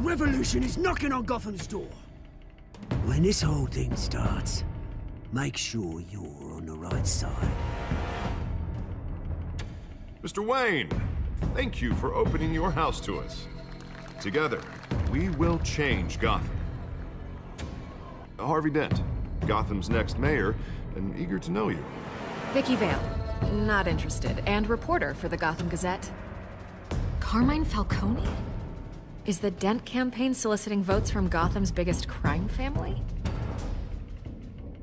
revolution is knocking on Gotham's door. When this whole thing starts, make sure you're on the right side. Mr. Wayne, thank you for opening your house to us. Together, we will change Gotham. Harvey Dent, Gotham's next mayor, and eager to know you. Vicky Vale, not interested, and reporter for the Gotham Gazette. Carmine Falcone? Is the Dent campaign soliciting votes from Gotham's biggest crime family?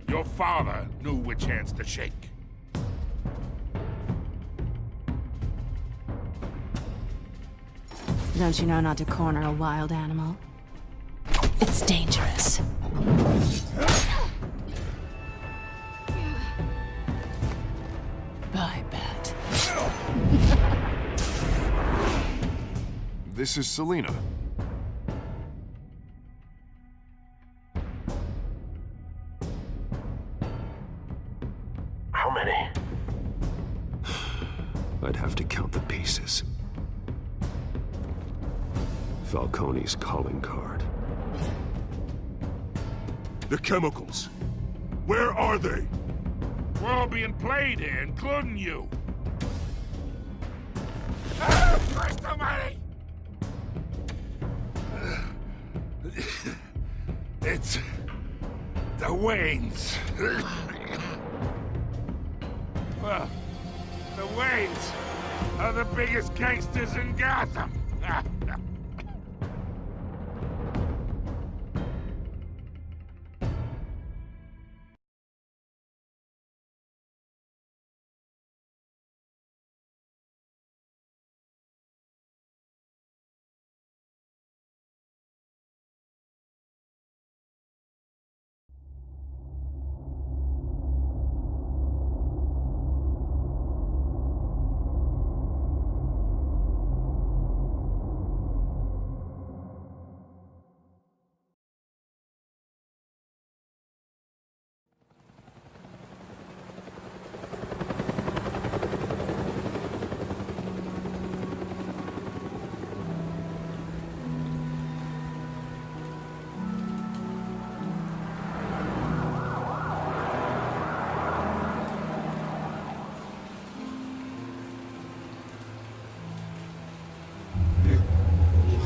Your father knew which hands to shake. Don't you know not to corner a wild animal? It's dangerous. I bet. This is Selina. How many? I'd have to count the pieces. Falcone's calling card. The chemicals. Where are they? We're all being played here, including you. Where's the money? It's the Waynes. Well, the Waynes are the biggest gangsters in Gotham.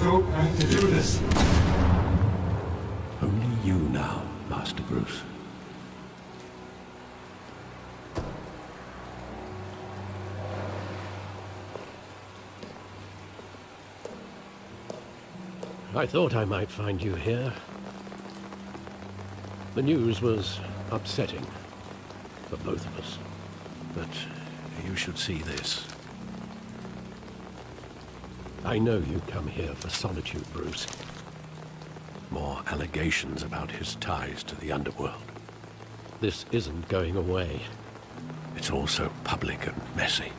don't have to do this. Only you now, Master Bruce. I thought I might find you here. The news was upsetting for both of us. But you should see this. I know you come here for solitude, Bruce. More allegations about his ties to the underworld. This isn't going away. It's also public and messy.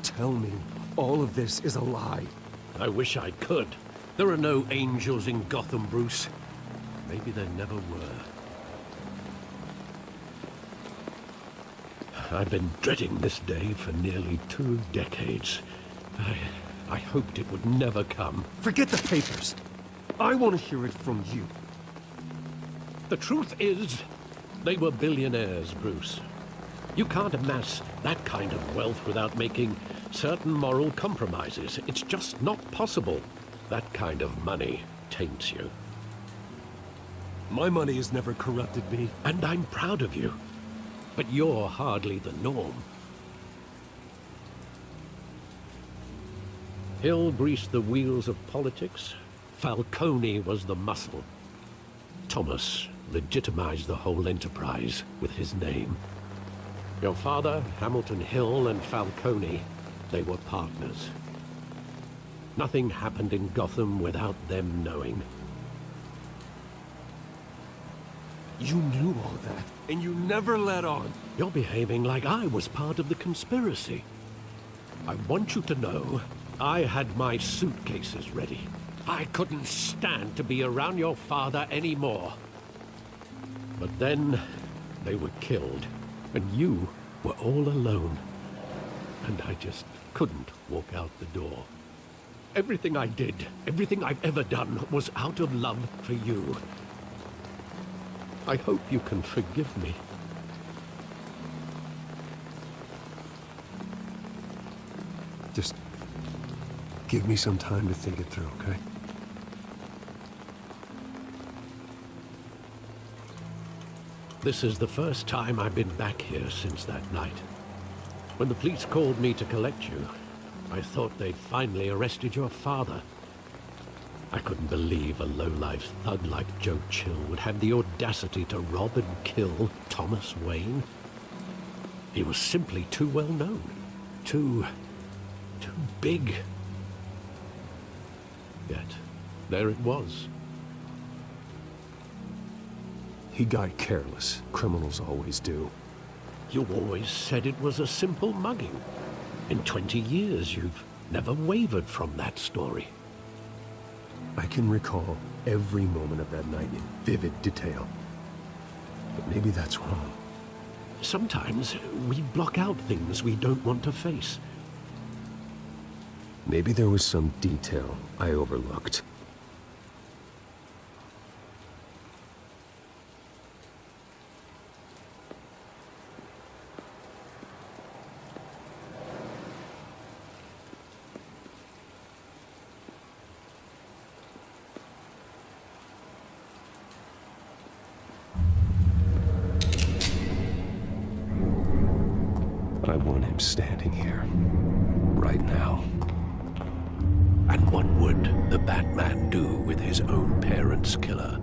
Tell me, all of this is a lie. I wish I could. There are no angels in Gotham, Bruce. Maybe there never were. I've been dreading this day for nearly 2 decades. I hoped it would never come. Forget the papers. I want to hear it from you. The truth is, they were billionaires, Bruce. You can't amass that kind of wealth without making certain moral compromises. It's just not possible. That kind of money taints you. My money has never corrupted me. And I'm proud of you. But you're hardly the norm. Hill greased the wheels of politics. Falcone was the muscle. Thomas legitimized the whole enterprise with his name. Your father, Hamilton Hill, and Falcone, they were partners. Nothing happened in Gotham without them knowing. You knew all that, and you never let on. You're behaving like I was part of the conspiracy. I want you to know, I had my suitcases ready. I couldn't stand to be around your father anymore. But then, they were killed, and you were all alone. And I just couldn't walk out the door. Everything I did, everything I've ever done, was out of love for you. I hope you can forgive me. Just give me some time to think it through, okay? This is the first time I've been back here since that night. When the police called me to collect you, I thought they'd finally arrested your father. I couldn't believe a low-life thug like Joe Chill would have the audacity to rob and kill Thomas Wayne. He was simply too well known. Too big. Yet, there it was. He got careless. Criminals always do. You always said it was a simple mugging. In 20 years, you've never wavered from that story. I can recall every moment of that night in vivid detail. But maybe that's wrong. Sometimes we block out things we don't want to face. Maybe there was some detail I overlooked. I want him standing here, right now. And what would the Batman do with his own parents' killer?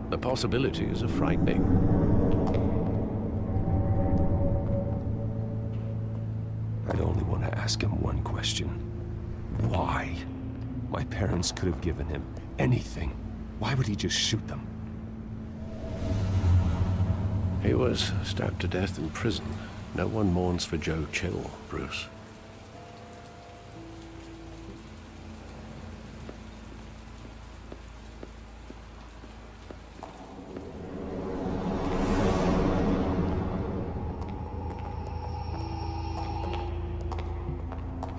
The possibilities are frightening. I'd only want to ask him one question. Why? My parents could have given him anything. Why would he just shoot them? He was stabbed to death in prison. No one mourns for Joe Chill, Bruce.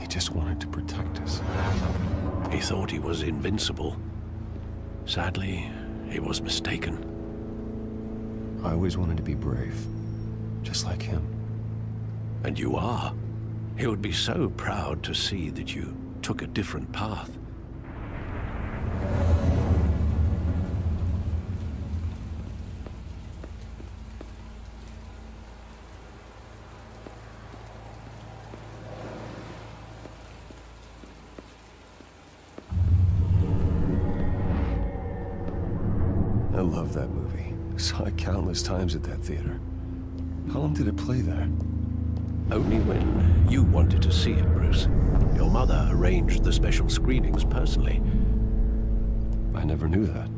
He just wanted to protect us. He thought he was invincible. Sadly, he was mistaken. I always wanted to be brave, just like him. And you are. He would be so proud to see that you took a different path. I love that movie. Saw it countless times at that theater. How long did it play there? Only when you wanted to see it, Bruce. Your mother arranged the special screenings personally. I never knew that.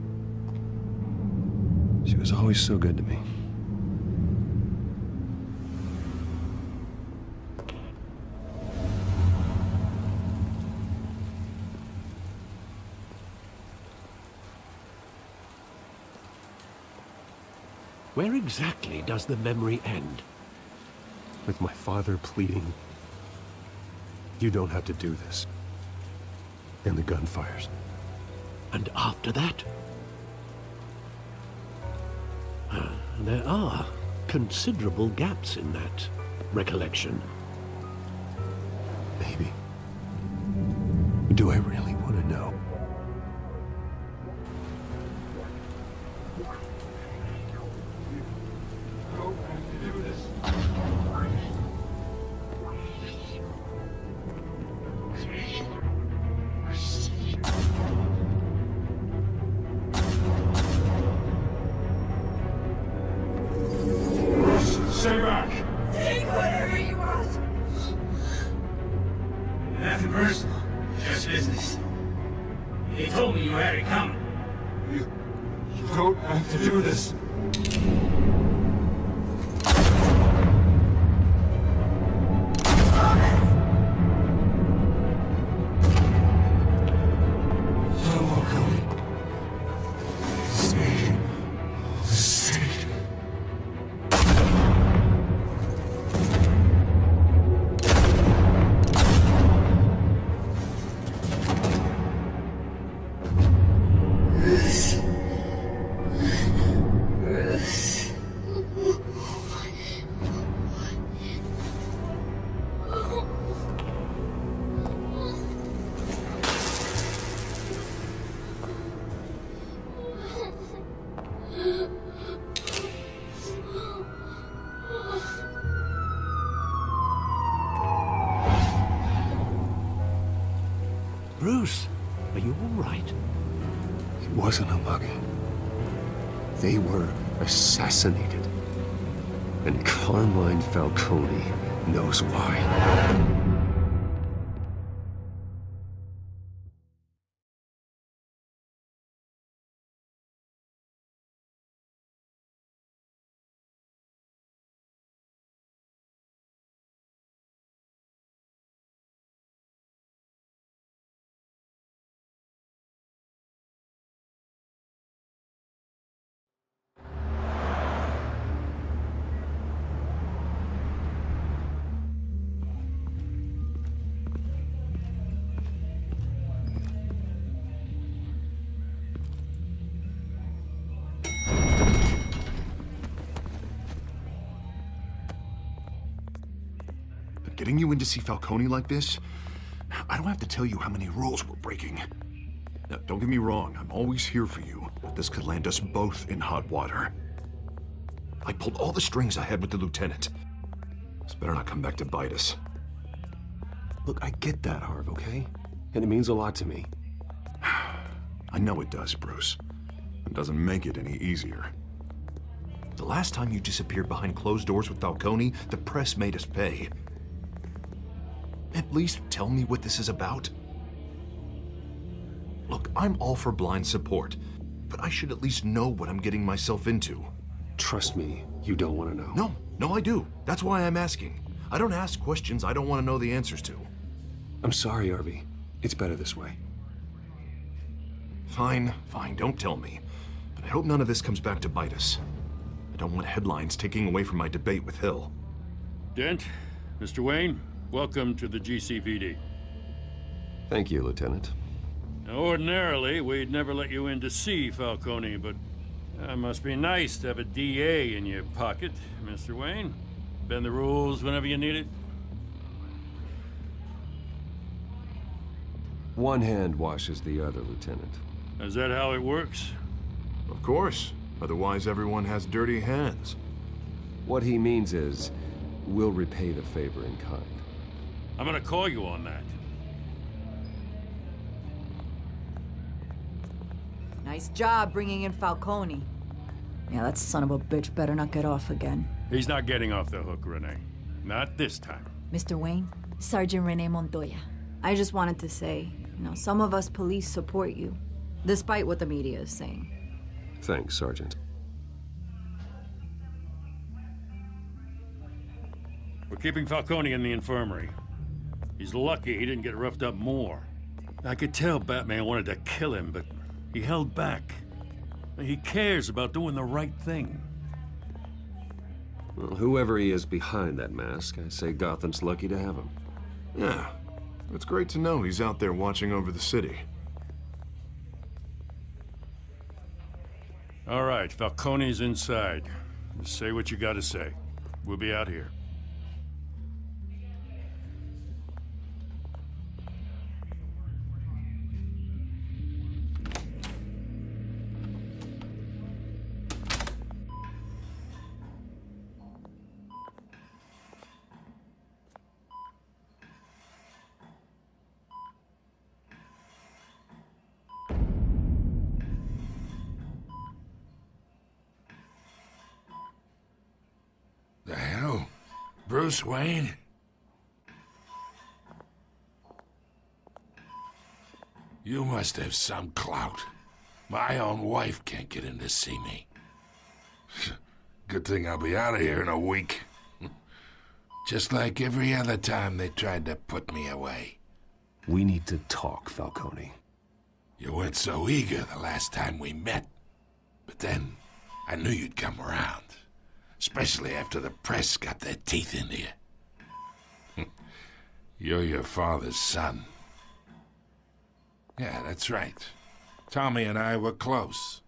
She was always so good to me. Where exactly does the memory end? With my father pleading, "You don't have to do this." And the gunfires. And after that? There are considerable gaps in that recollection. Maybe. Do I really want to know? Stay back! Take whatever you want. Nothing personal, just business. He told me you had it coming. You don't have to do this. all right? It wasn't a mugging. They were assassinated. And Carmine Falcone knows why. Getting you in to see Falcone like this? I don't have to tell you how many rules we're breaking. Now, don't get me wrong, I'm always here for you, but this could land us both in hot water. I pulled all the strings I had with the lieutenant. This better not come back to bite us. Look, I get that, Harv, okay? And it means a lot to me. I know it does, Bruce. It doesn't make it any easier. The last time you disappeared behind closed doors with Falcone, the press made us pay. At least tell me what this is about. Look, I'm all for blind support, but I should at least know what I'm getting myself into. Trust me, you don't want to know. No, I do. That's why I'm asking. I don't ask questions I don't want to know the answers to. I'm sorry, Harvey. It's better this way. Fine, don't tell me. But I hope none of this comes back to bite us. I don't want headlines taking away from my debate with Hill. Dent, Mr. Wayne, welcome to the GCPD. Thank you, Lieutenant. Now, ordinarily, we'd never let you in to see Falcone, but it must be nice to have a DA in your pocket, Mr. Wayne. Bend the rules whenever you need it. One hand washes the other, Lieutenant. Is that how it works? Of course. Otherwise, everyone has dirty hands. What he means is, we'll repay the favor in kind. I'm gonna call you on that. Nice job bringing in Falcone. Yeah, that son of a bitch better not get off again. He's not getting off the hook, Renee. Not this time. Mr. Wayne, Sergeant Renee Montoya. I just wanted to say, some of us police support you, despite what the media is saying. Thanks, Sergeant. We're keeping Falcone in the infirmary. He's lucky he didn't get roughed up more. I could tell Batman wanted to kill him, but he held back. He cares about doing the right thing. Well, whoever he is behind that mask, I say Gotham's lucky to have him. Yeah, it's great to know he's out there watching over the city. All right, Falcone's inside. Just say what you gotta say. We'll be out here. The hell? Bruce Wayne? You must have some clout. My own wife can't get in to see me. Good thing I'll be out of here in a week. Just like every other time they tried to put me away. We need to talk, Falcone. You weren't so eager the last time we met. But then, I knew you'd come around. Especially after the press got their teeth into you. You're your father's son. Yeah, that's right. Tommy and I were close.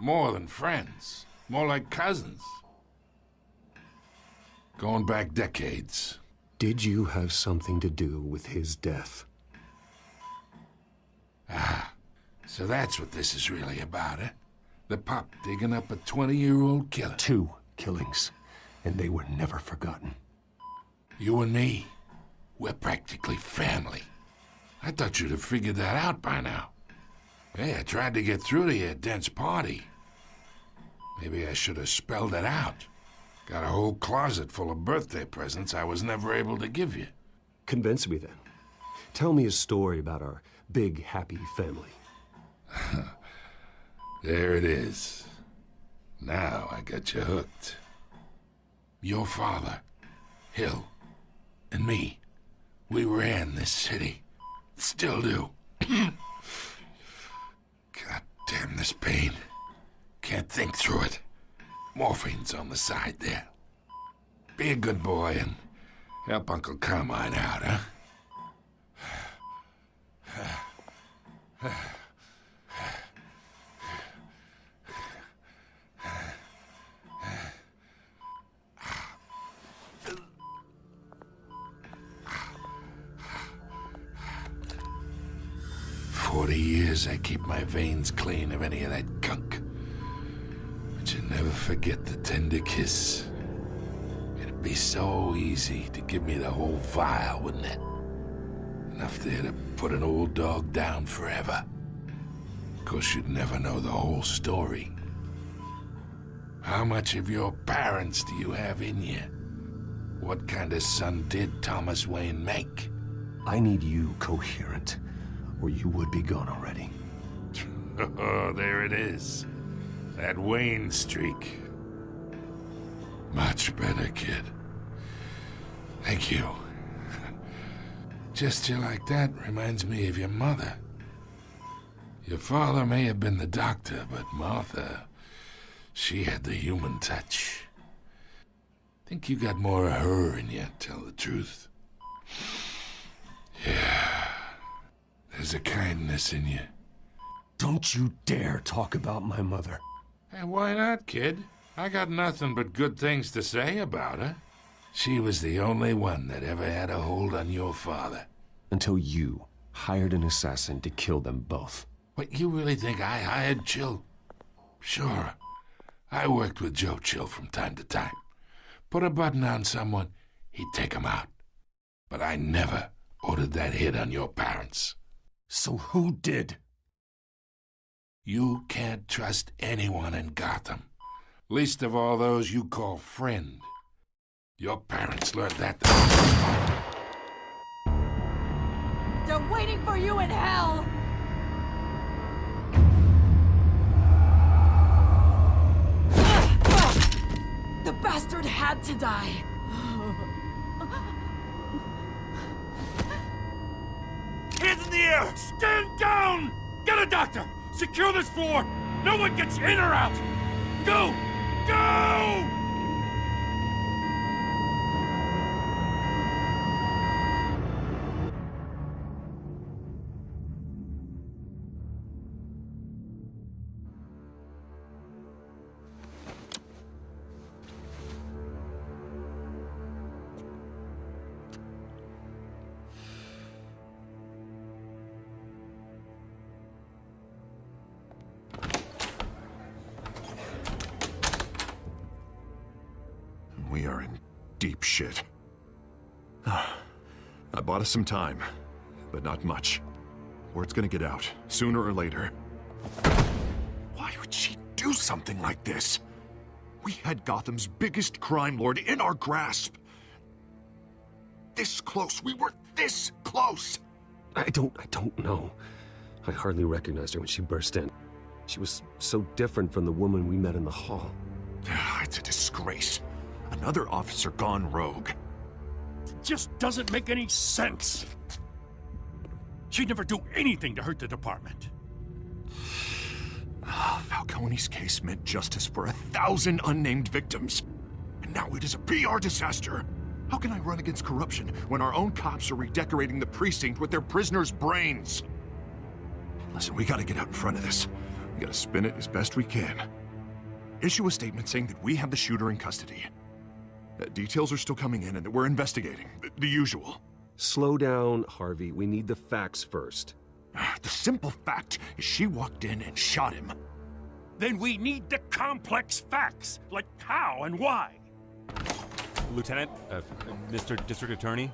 More than friends. More like cousins. Going back decades. Did you have something to do with his death? Ah, so that's what this is really about, eh? The pup digging up a 20-year-old killer. 2 killings, and they were never forgotten. You and me, we're practically family. I thought you'd have figured that out by now. Hey, I tried to get through to your dense party. Maybe I should have spelled it out. Got a whole closet full of birthday presents I was never able to give you. Convince me then. Tell me a story about our big, happy family. There it is. Now I got you hooked. Your father, Hill, and me, we ran this city. Still do. God damn this pain. Can't think through it. Morphine's on the side there. Be a good boy and help Uncle Carmine out, huh? 40 years I keep my veins clean of any of that gunk. But you never forget the tender kiss. It'd be so easy to give me the whole vial, wouldn't it? Enough there to put an old dog down forever. Of course, you'd never know the whole story. How much of your parents do you have in you? What kind of son did Thomas Wayne make? I need you coherent, or you would be gone already. Oh, there it is. That Wayne streak. Much better, kid. Thank you. Gesture like that reminds me of your mother. Your father may have been the doctor, but Martha, she had the human touch. Think you got more of her in you, tell the truth. Yeah. There's a kindness in you. Don't you dare talk about my mother. Hey, why not, kid? I got nothing but good things to say about her. She was the only one that ever had a hold on your father. Until you hired an assassin to kill them both. What, you really think I hired Chill? Sure. I worked with Joe Chill from time to time. Put a button on someone, he'd take him out. But I never ordered that hit on your parents. So who did? You can't trust anyone in Gotham. Least of all those you call friend. Your parents learned that. They're waiting for you in hell! The bastard had to die! Hands in the air! Stand down! Get a doctor! Secure this floor! No one gets in or out! Go! Go! We are in deep shit. I bought us some time, but not much. Word's gonna get out, sooner or later. Why would she do something like this? We had Gotham's biggest crime lord in our grasp. This close, we were this close! I don't know. I hardly recognized her when she burst in. She was so different from the woman we met in the hall. It's a disgrace. Another officer gone rogue. It just doesn't make any sense. She'd never do anything to hurt the department. Falcone's case meant justice for 1,000 unnamed victims. And now it is a PR disaster. How can I run against corruption when our own cops are redecorating the precinct with their prisoners' brains? Listen, we gotta get out in front of this. We gotta spin it as best we can. Issue a statement saying that we have the shooter in custody. Details are still coming in and that we're investigating. The usual. Slow down, Harvey. We need the facts first. The simple fact is she walked in and shot him. Then we need the complex facts, like how and why. Lieutenant, Mr. District Attorney,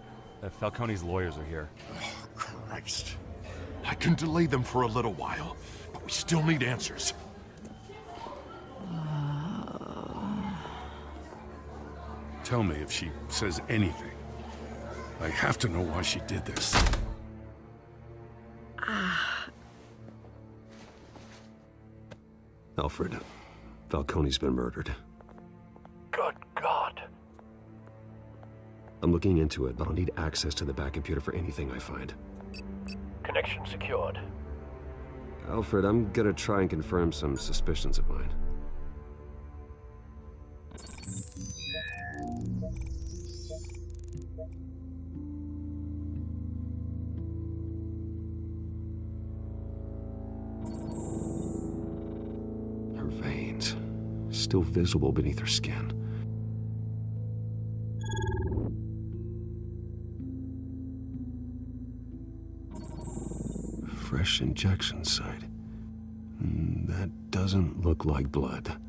Falcone's lawyers are here. Oh, Christ. I can delay them for a little while, but we still need answers. Tell me if she says anything. I have to know why she did this. Alfred, Falcone's been murdered. Good God. I'm looking into it, but I'll need access to the back computer for anything I find. Connection secured. Alfred, I'm gonna try and confirm some suspicions of mine. Her veins, still visible beneath her skin. Fresh injection site. That doesn't look like blood.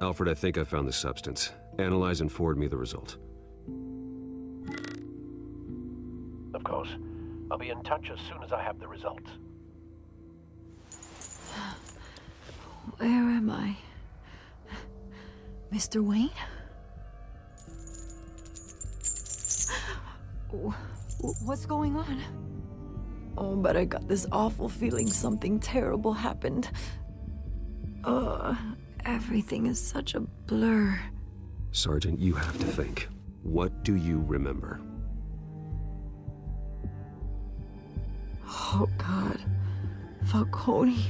Alfred, I think I found the substance. Analyze and forward me the result. Of course. I'll be in touch as soon as I have the results. Where am I? Mr. Wayne? What's going on? Oh, but I got this awful feeling something terrible happened. Everything is such a blur. Sergeant, you have to think. What do you remember? Oh, God. Falcone.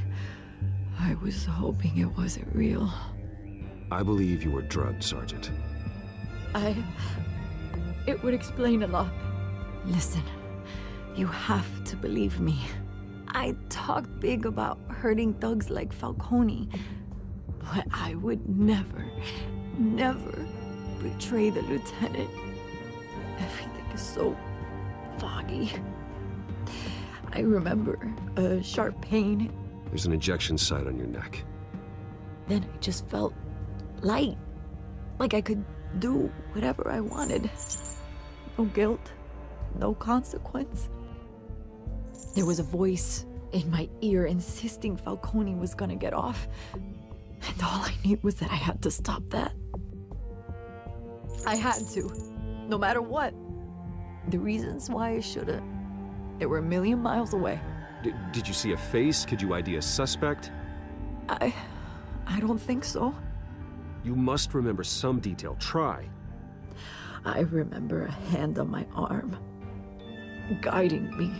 I was hoping it wasn't real. I believe you were drugged, Sergeant. It would explain a lot. Listen, you have to believe me. I talked big about hurting thugs like Falcone, but I would never betray the lieutenant. Everything is so foggy. I remember a sharp pain. There's an injection site on your neck. Then I just felt light, like I could do whatever I wanted. No guilt, no consequence. There was a voice in my ear insisting Falcone was gonna get off. And all I knew was that I had to stop that. I had to, no matter what. The reasons why I should've, they were a million miles away. Did you see a face? Could you ID a suspect? I don't think so. You must remember some detail. Try. I remember a hand on my arm, guiding me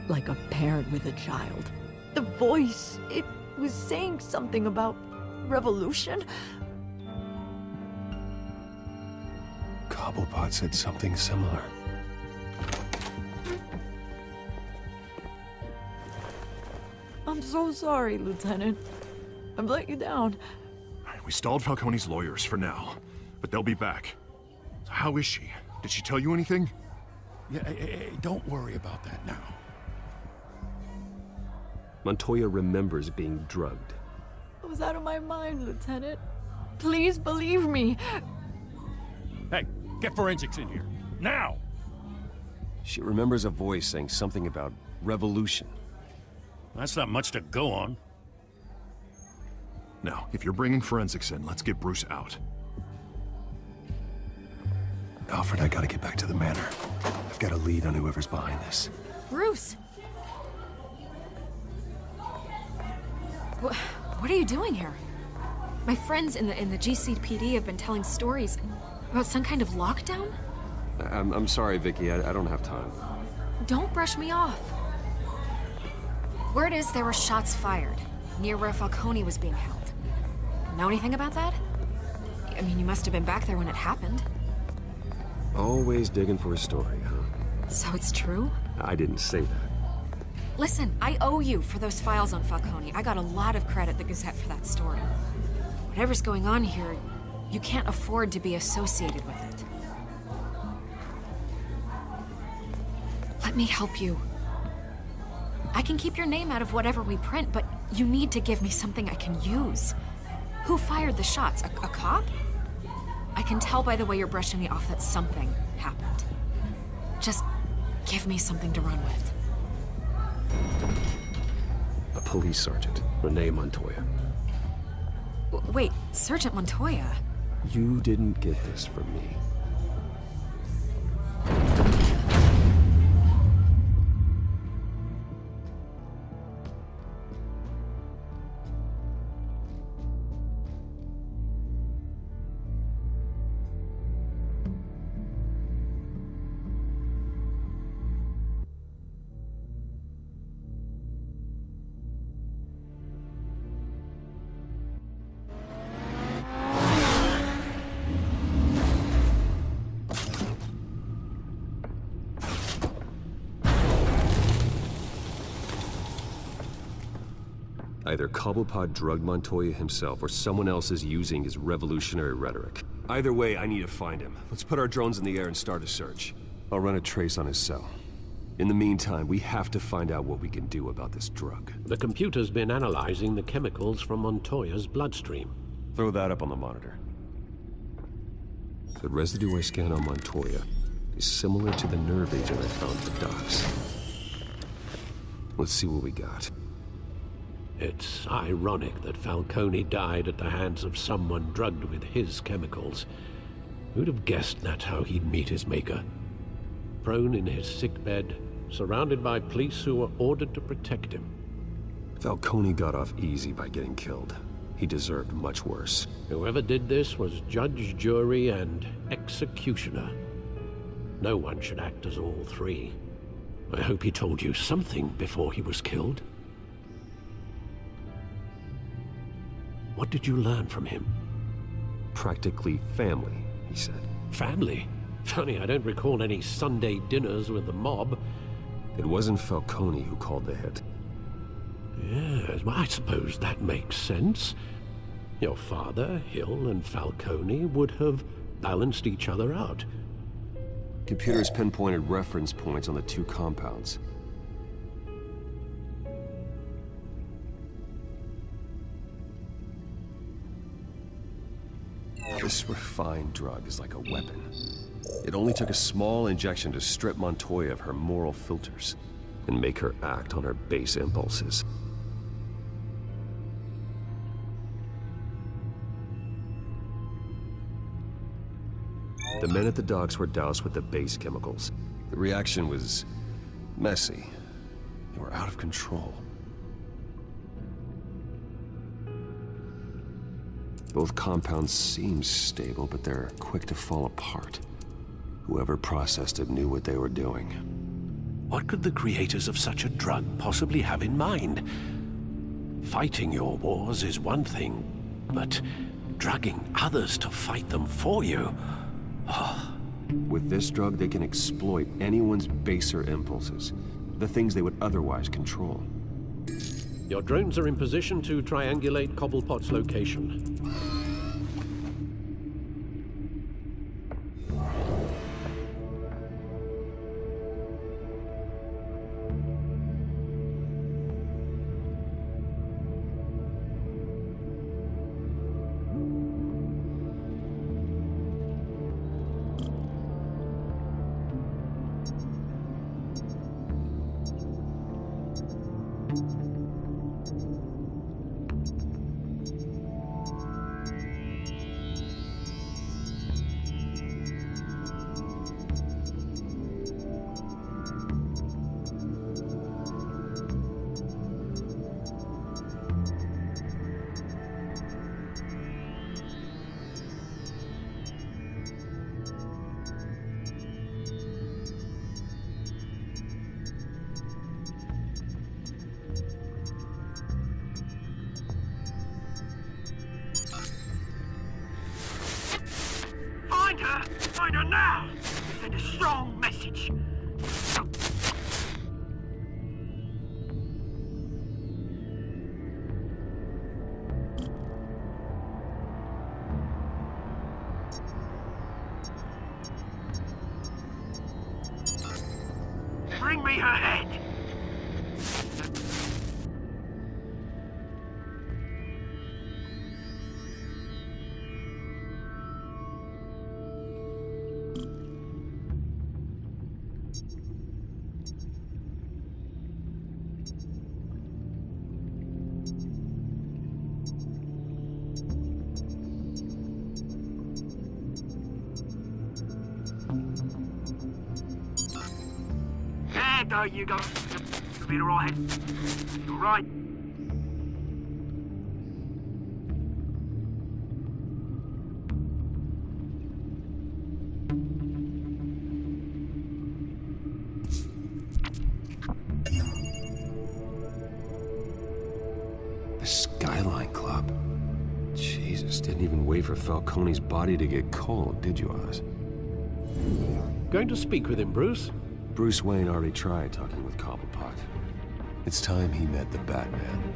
like a parent with a child. The voice, it was saying something about revolution. Cobblepot said something similar. I'm so sorry, Lieutenant. I've let you down. We stalled Falcone's lawyers for now, but they'll be back. So how is she? Did she tell you anything? Yeah, hey, don't worry about that now. Montoya remembers being drugged. I was out of my mind, Lieutenant. Please believe me. Hey, get forensics in here. Now! She remembers a voice saying something about revolution. That's not much to go on. Now, if you're bringing forensics in, let's get Bruce out. Alfred, I gotta get back to the manor. I've got a lead on whoever's behind this. Bruce! What are you doing here? My friends in the GCPD have been telling stories about some kind of lockdown? I'm sorry, Vicky. I don't have time. Don't brush me off. Word is there were shots fired near where Falcone was being held. Know anything about that? I mean, you must have been back there when it happened. Always digging for a story, huh? So it's true? I didn't say that. Listen, I owe you for those files on Falcone. I got a lot of credit at the Gazette for that story. Whatever's going on here, you can't afford to be associated with it. Let me help you. I can keep your name out of whatever we print, but you need to give me something I can use. Who fired the shots? A cop? I can tell by the way you're brushing me off that something happened. Just give me something to run with. A police sergeant, Renee Montoya. Wait, Sergeant Montoya? You didn't get this from me. Either Cobblepot drugged Montoya himself, or someone else is using his revolutionary rhetoric. Either way, I need to find him. Let's put our drones in the air and start a search. I'll run a trace on his cell. In the meantime, we have to find out what we can do about this drug. The computer's been analyzing the chemicals from Montoya's bloodstream. Throw that up on the monitor. The residue I scanned on Montoya is similar to the nerve agent I found at the docks. Let's see what we got. It's ironic that Falcone died at the hands of someone drugged with his chemicals. Who'd have guessed that's how he'd meet his maker? Prone in his sickbed, surrounded by police who were ordered to protect him. Falcone got off easy by getting killed. He deserved much worse. Whoever did this was judge, jury, and executioner. No one should act as all three. I hope he told you something before he was killed. What did you learn from him? Practically family, he said. Family? Funny, I don't recall any Sunday dinners with the mob. It wasn't Falcone who called the hit. Yes, well, I suppose that makes sense. Your father, Hill, and Falcone would have balanced each other out. Computers pinpointed reference points on the two compounds. This refined drug is like a weapon. It only took a small injection to strip Montoya of her moral filters and make her act on her base impulses. The men at the docks were doused with the base chemicals. The reaction was messy. They were out of control. Both compounds seem stable, but they're quick to fall apart. Whoever processed it knew what they were doing. What could the creators of such a drug possibly have in mind? Fighting your wars is one thing, but drugging others to fight them for you? With this drug, they can exploit anyone's baser impulses, the things they would otherwise control. Your drones are in position to triangulate Cobblepot's location. Find her now! Send a strong message. Bring me her head! ahead, though, you go. You'll be alright. You're right. The Skyline Club. Jesus, didn't even wait for Falcone's body to get cold, did you, Oz? Going to speak with him, Bruce? Bruce Wayne already tried talking with Cobblepot. It's time he met the Batman.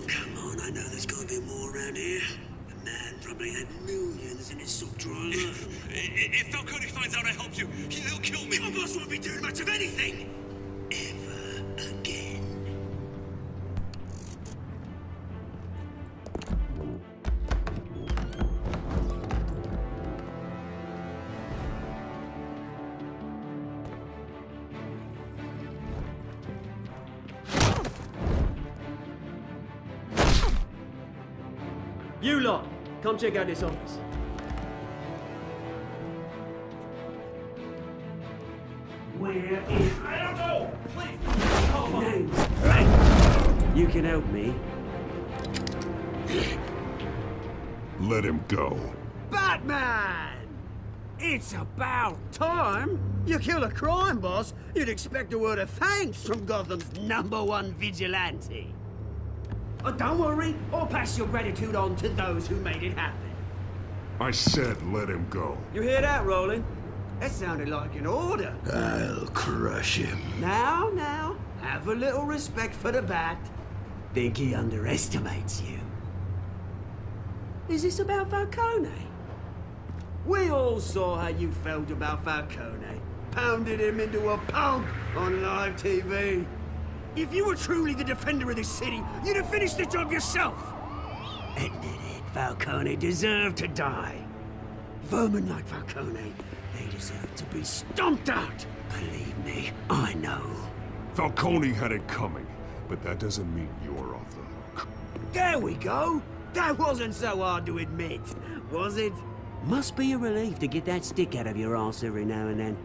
Come on, I know there's gotta be more around here. The man probably had millions in his sock drawer alone. If Falcone finds out I helped you, he'll kill me. Your boss won't be doing much of anything! Ever again. You lot, come check out this office. Where is... I don't know! Please! Names. Right. You can help me. Let him go. Batman! It's about time. You kill a crime boss, you'd expect a word of thanks from Gotham's #1 vigilante. Oh, don't worry, I'll pass your gratitude on to those who made it happen. I said let him go. You hear that, Roland? That sounded like an order. I'll crush him. Now, have a little respect for the Bat. Think he underestimates you. Is this about Falcone? We all saw how you felt about Falcone. Pounded him into a pulp on live TV. If you were truly the defender of this city, you'd have finished the job yourself. Admit it, Falcone deserved to die. Vermin like Falcone, they deserve to be stomped out. Believe me, I know. Falcone had it coming, but that doesn't mean you're off the hook. There we go. That wasn't so hard to admit, was it? Must be a relief to get that stick out of your arse every now and then.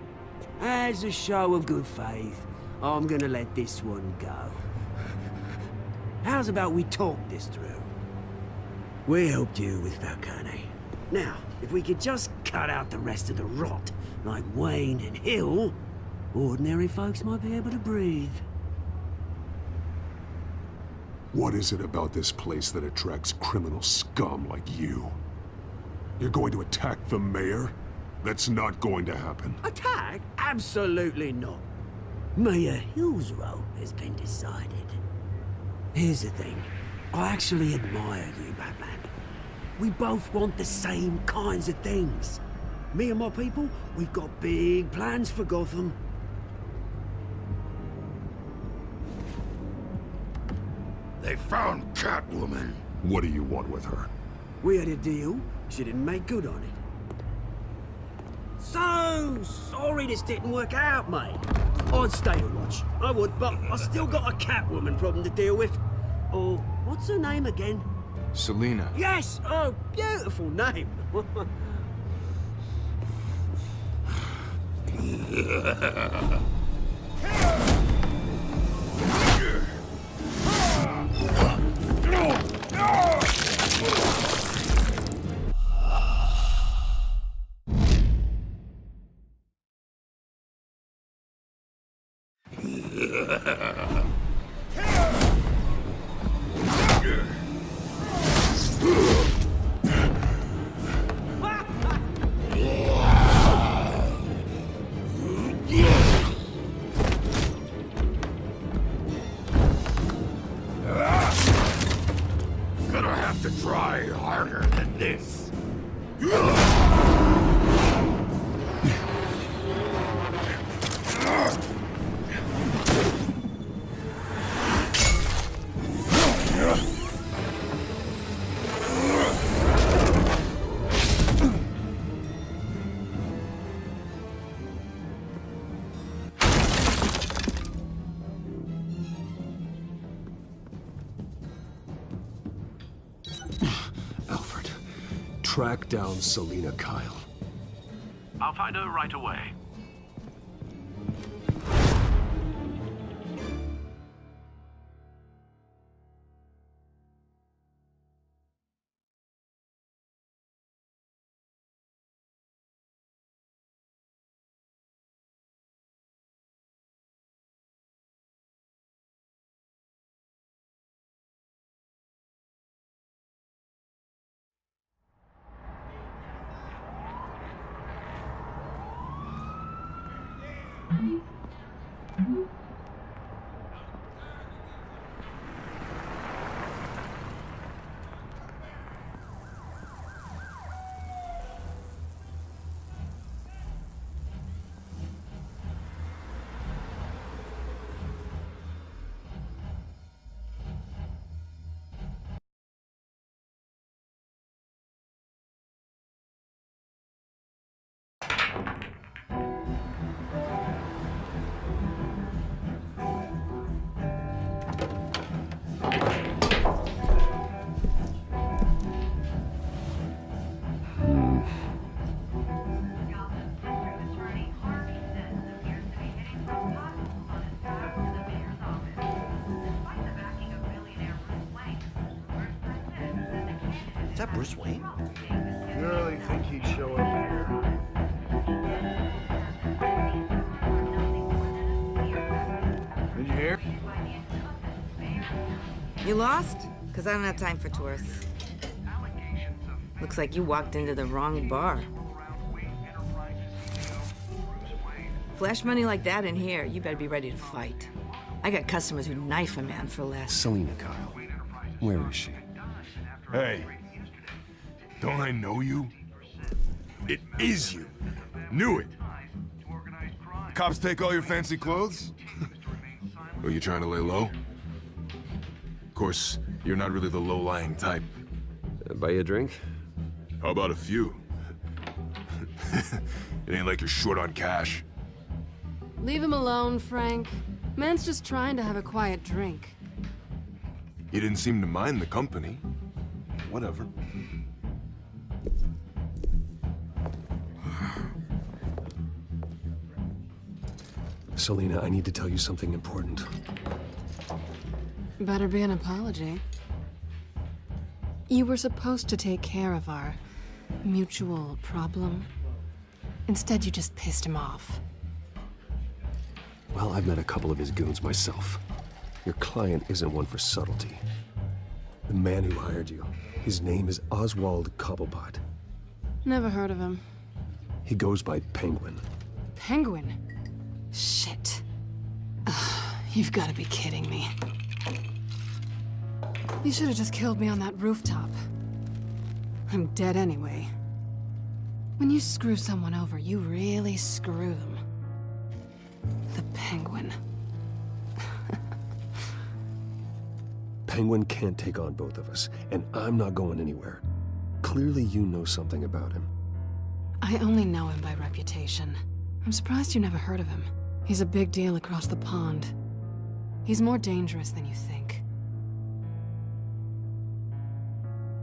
As a show of good faith, I'm gonna let this one go. How's about we talk this through? We helped you with Falcone. Now, if we could just cut out the rest of the rot, like Wayne and Hill, ordinary folks might be able to breathe. What is it about this place that attracts criminal scum like you? You're going to attack the mayor? That's not going to happen. Attack? Absolutely not. Mayor Hill's role has been decided. Here's the thing. I actually admire you, Batman. We both want the same kinds of things. Me and my people, we've got big plans for Gotham. They found Catwoman. What do you want with her? We had a deal. She didn't make good on it. So sorry this didn't work out, mate. I'd stay to watch. I would, but I still got a Catwoman problem to deal with. Oh, what's her name again? Selena. Yes! Oh, beautiful name. Gonna have to try harder than this. track down Selina Kyle. I'll find her right away. Is that Bruce Wayne? You really think he'd show up here? Did you hear? You lost? Because I don't have time for tourists. Looks like you walked into the wrong bar. Flash money like that in here, you better be ready to fight. I got customers who knife a man for less. Selina Kyle. Where is she? Hey. Don't I know you? It is you. Knew it. Cops take all your fancy clothes? Are you trying to lay low? Of course, you're not really the low-lying type. Buy you a drink? How about a few? It ain't like you're short on cash. Leave him alone, Frank. Man's just trying to have a quiet drink. You didn't seem to mind the company. Whatever. Selina, I need to tell you something important. Better be an apology. You were supposed to take care of our mutual problem. Instead, you just pissed him off. Well, I've met a couple of his goons myself. Your client isn't one for subtlety. The man who hired you, his name is Oswald Cobblepot. Never heard of him. He goes by Penguin. Penguin? Shit. Ugh, you've got to be kidding me. You should have just killed me on that rooftop. I'm dead anyway. When you screw someone over, you really screw them. The Penguin. Penguin can't take on both of us, and I'm not going anywhere. Clearly you know something about him. I only know him by reputation. I'm surprised you never heard of him. He's a big deal across the pond. He's more dangerous than you think.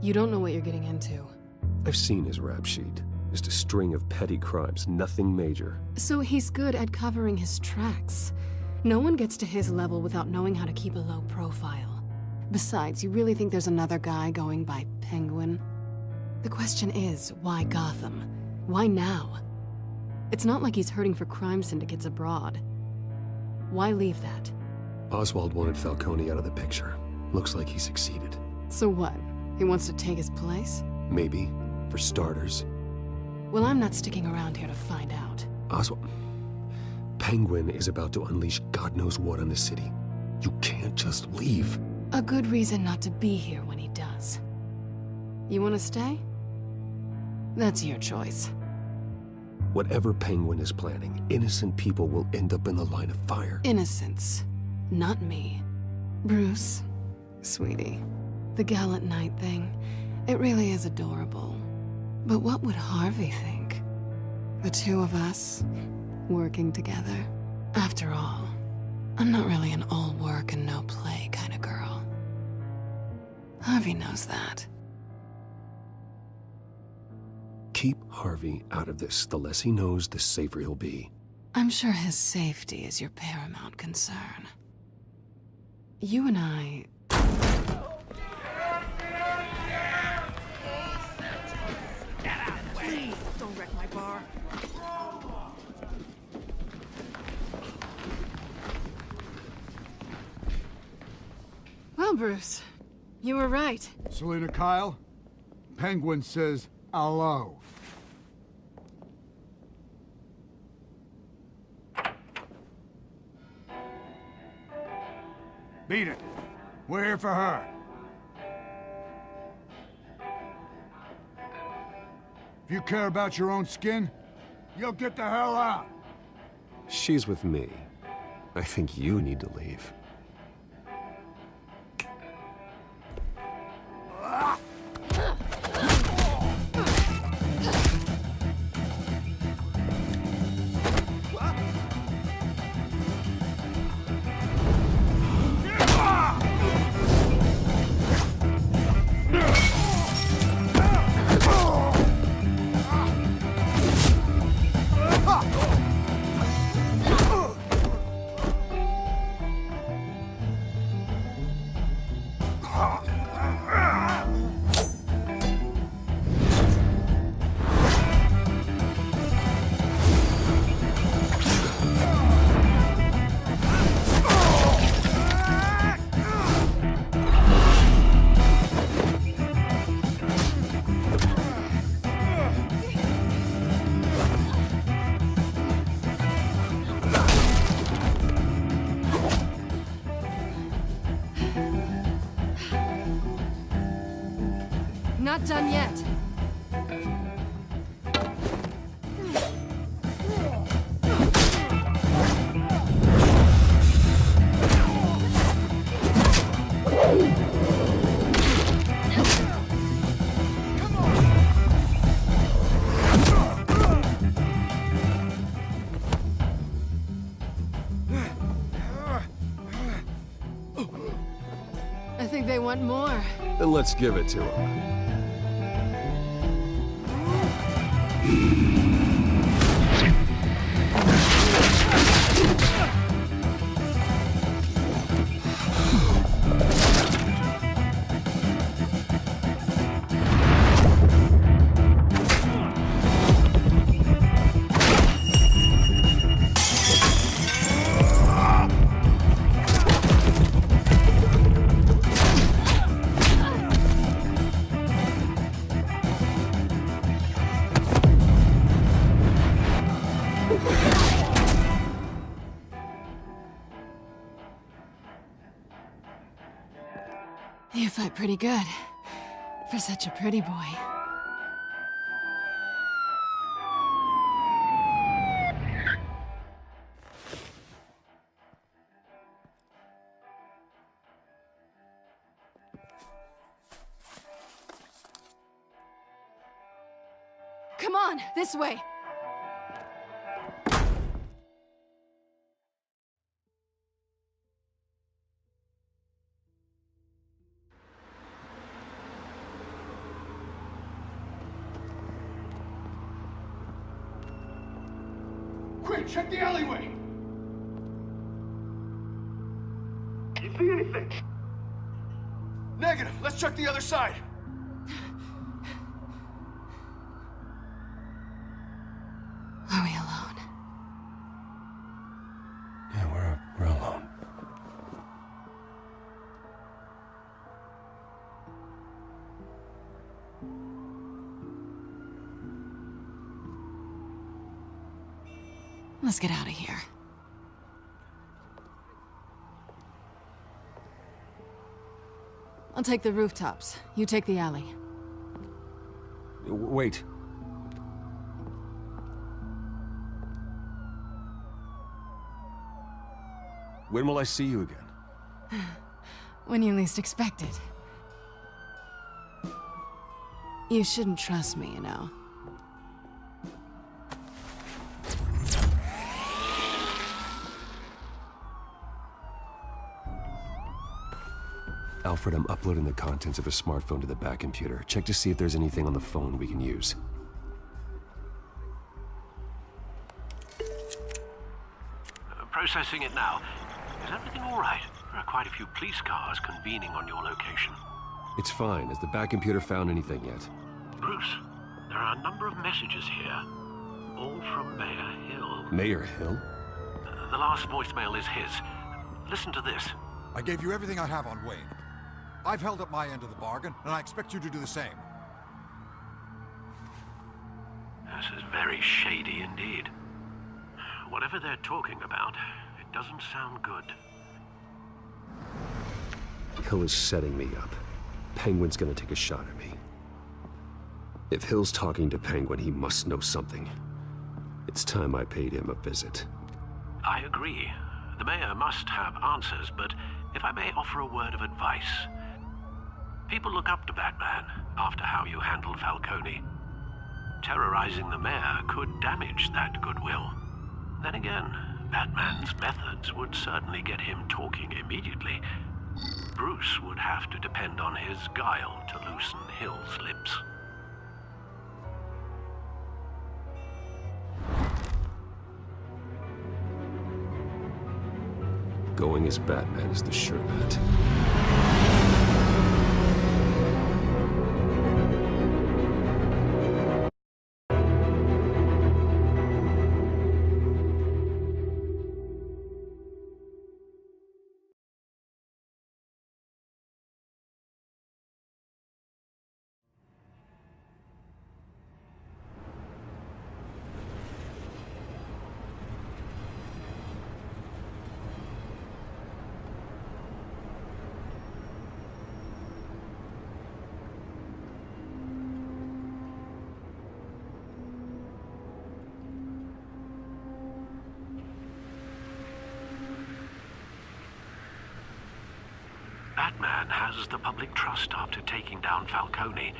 You don't know what you're getting into. I've seen his rap sheet. Just a string of petty crimes, nothing major. So he's good at covering his tracks. No one gets to his level without knowing how to keep a low profile. Besides, you really think there's another guy going by Penguin? The question is, why Gotham? Why now? It's not like he's hurting for crime syndicates abroad. Why leave that? Oswald wanted Falcone out of the picture. Looks like he succeeded. So what? He wants to take his place? Maybe, for starters. Well, I'm not sticking around here to find out. Oswald... Penguin is about to unleash God knows what on the city. You can't just leave. A good reason not to be here when he does. You want to stay? That's your choice. Whatever Penguin is planning, innocent people will end up in the line of fire. Innocence. Not me. Bruce, sweetie, the gallant knight thing, it really is adorable. But what would Harvey think? The two of us, working together. After all, I'm not really an all work and no play kind of girl. Harvey knows that. Keep Harvey out of this. The less he knows, the safer he'll be. I'm sure his safety is your paramount concern. You and I... Please, don't wreck my bar. Well, Bruce, you were right. Selina Kyle, Penguin says hello. Beat it. We're here for her. If you care about your own skin, you'll get the hell out. She's with me. I think you need to leave. Not done yet. I think they want more. Then let's give it to him. You fight pretty good, for such a pretty boy. Come on, this way! Quick, check the alleyway! You see anything? Negative. Let's check the other side. Are we alone? Yeah, we're alone. Let's get out of here. I'll take the rooftops. You take the alley. Wait. When will I see you again? When you least expect it. You shouldn't trust me, you know. Alfred, I'm uploading the contents of a smartphone to the back computer. Check to see if there's anything on the phone we can use. Processing it now. Is everything all right? There are quite a few police cars convening on your location. It's fine. Has the back computer found anything yet? Bruce, there are a number of messages here. All from Mayor Hill. Mayor Hill? The last voicemail is his. Listen to this. I gave you everything I have on Wayne. I've held up my end of the bargain, and I expect you to do the same. This is very shady indeed. Whatever they're talking about, it doesn't sound good. Hill is setting me up. Penguin's gonna take a shot at me. If Hill's talking to Penguin, he must know something. It's time I paid him a visit. I agree. The mayor must have answers, but if I may offer a word of advice. People look up to Batman after how you handled Falcone. Terrorizing the mayor could damage that goodwill. Then again, Batman's methods would certainly get him talking immediately. Bruce would have to depend on his guile to loosen Hill's lips. Going as Batman is the sure bet. Batman has the public trust after taking down Falcone.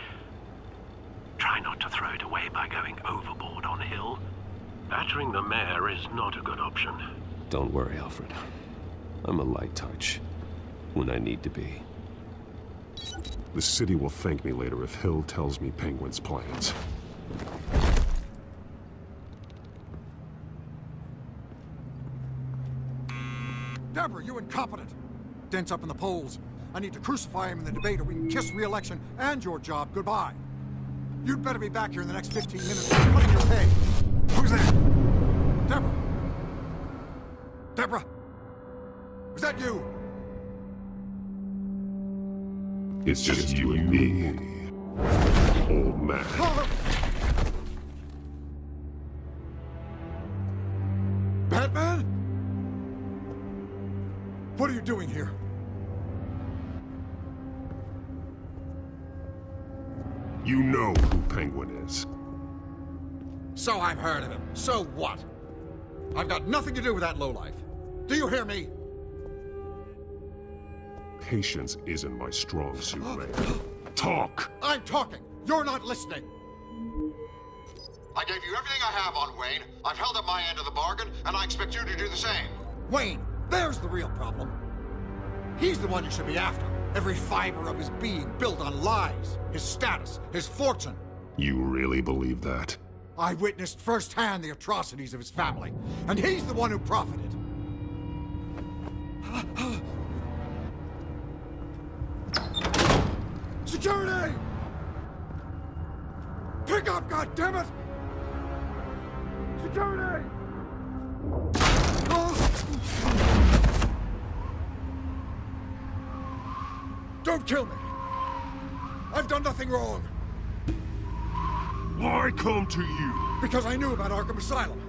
Try not to throw it away by going overboard on Hill. Battering the mayor is not a good option. Don't worry, Alfred. I'm a light touch. When I need to be. The city will thank me later if Hill tells me Penguin's plans. Deborah, you incompetent! Dent's up in the polls. I need to crucify him in the debate or we can kiss re-election and your job goodbye. You'd better be back here in the next 15 minutes or I'm cutting your pay. Who's there? Deborah! Deborah! Was that you? It's just you and me, old man. Batman? What are you doing here? You know who Penguin is. So I've heard of him. So what? I've got nothing to do with that lowlife. Do you hear me? Patience isn't my strong suit, Ray. Talk! I'm talking. You're not listening. I gave you everything I have on Wayne. I've held up my end of the bargain, and I expect you to do the same. Wayne, there's the real problem. He's the one you should be after. Every fiber of his being built on lies. His status, his fortune. You really believe that? I witnessed firsthand the atrocities of his family, and he's the one who profited. Security! Pick up, goddammit! Security! Don't kill me! I've done nothing wrong! Why come to you? Because I knew about Arkham Asylum,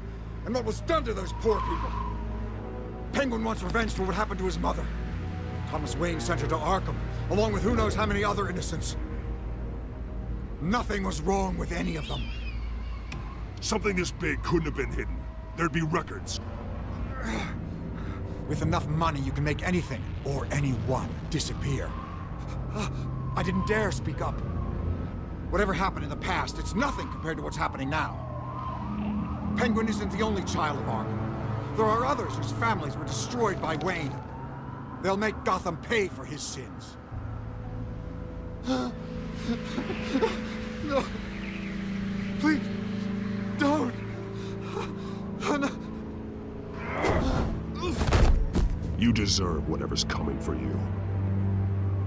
and what was done to those poor people. Penguin wants revenge for what happened to his mother. Thomas Wayne sent her to Arkham, along with who knows how many other innocents. Nothing was wrong with any of them. Something this big couldn't have been hidden. There'd be records. With enough money, you can make anything, or anyone, disappear. I didn't dare speak up. Whatever happened in the past, it's nothing compared to what's happening now. Penguin isn't the only child of Arkham. There are others whose families were destroyed by Wayne. They'll make Gotham pay for his sins. No. Please, don't. No. You deserve whatever's coming for you.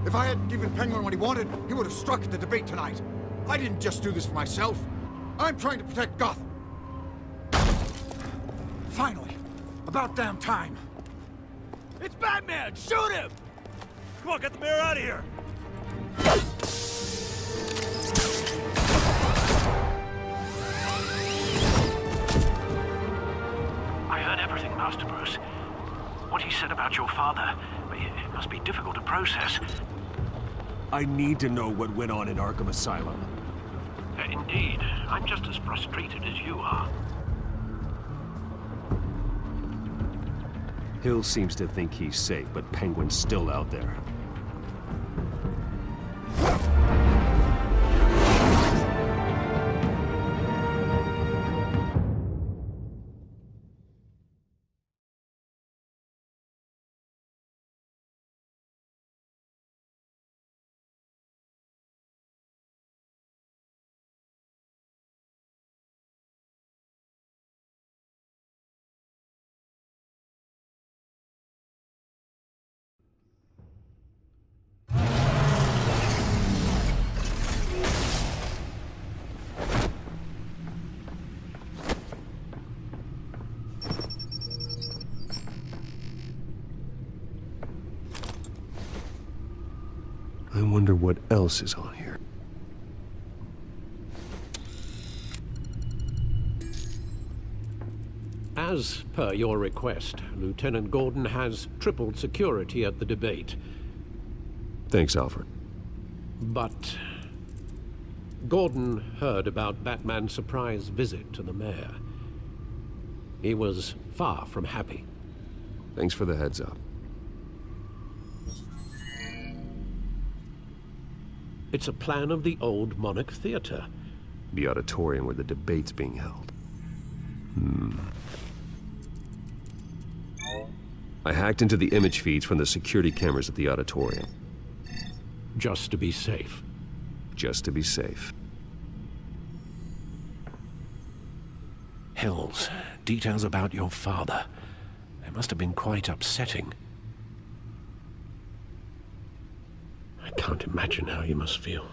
If I hadn't given Penguin what he wanted, he would have struck at the debate tonight. I didn't just do this for myself. I'm trying to protect Gotham. Finally. About damn time. It's Batman! Shoot him! Come on, get the mayor out of here! I heard everything, Master Bruce. What he said about your father, it must be difficult to process. I need to know what went on in Arkham Asylum. Indeed. I'm just as frustrated as you are. Hill seems to think he's safe, but Penguin's still out there. I wonder what else is on here. As per your request, Lieutenant Gordon has tripled security at the debate. Thanks, Alfred. But Gordon heard about Batman's surprise visit to the mayor. He was far from happy. Thanks for the heads up. It's a plan of the old Monarch Theater. The auditorium where the debate's being held. I hacked into the image feeds from the security cameras at the auditorium. Just to be safe. Just to be safe. Hills, details about your father. They must have been quite upsetting. I can't imagine how you must feel.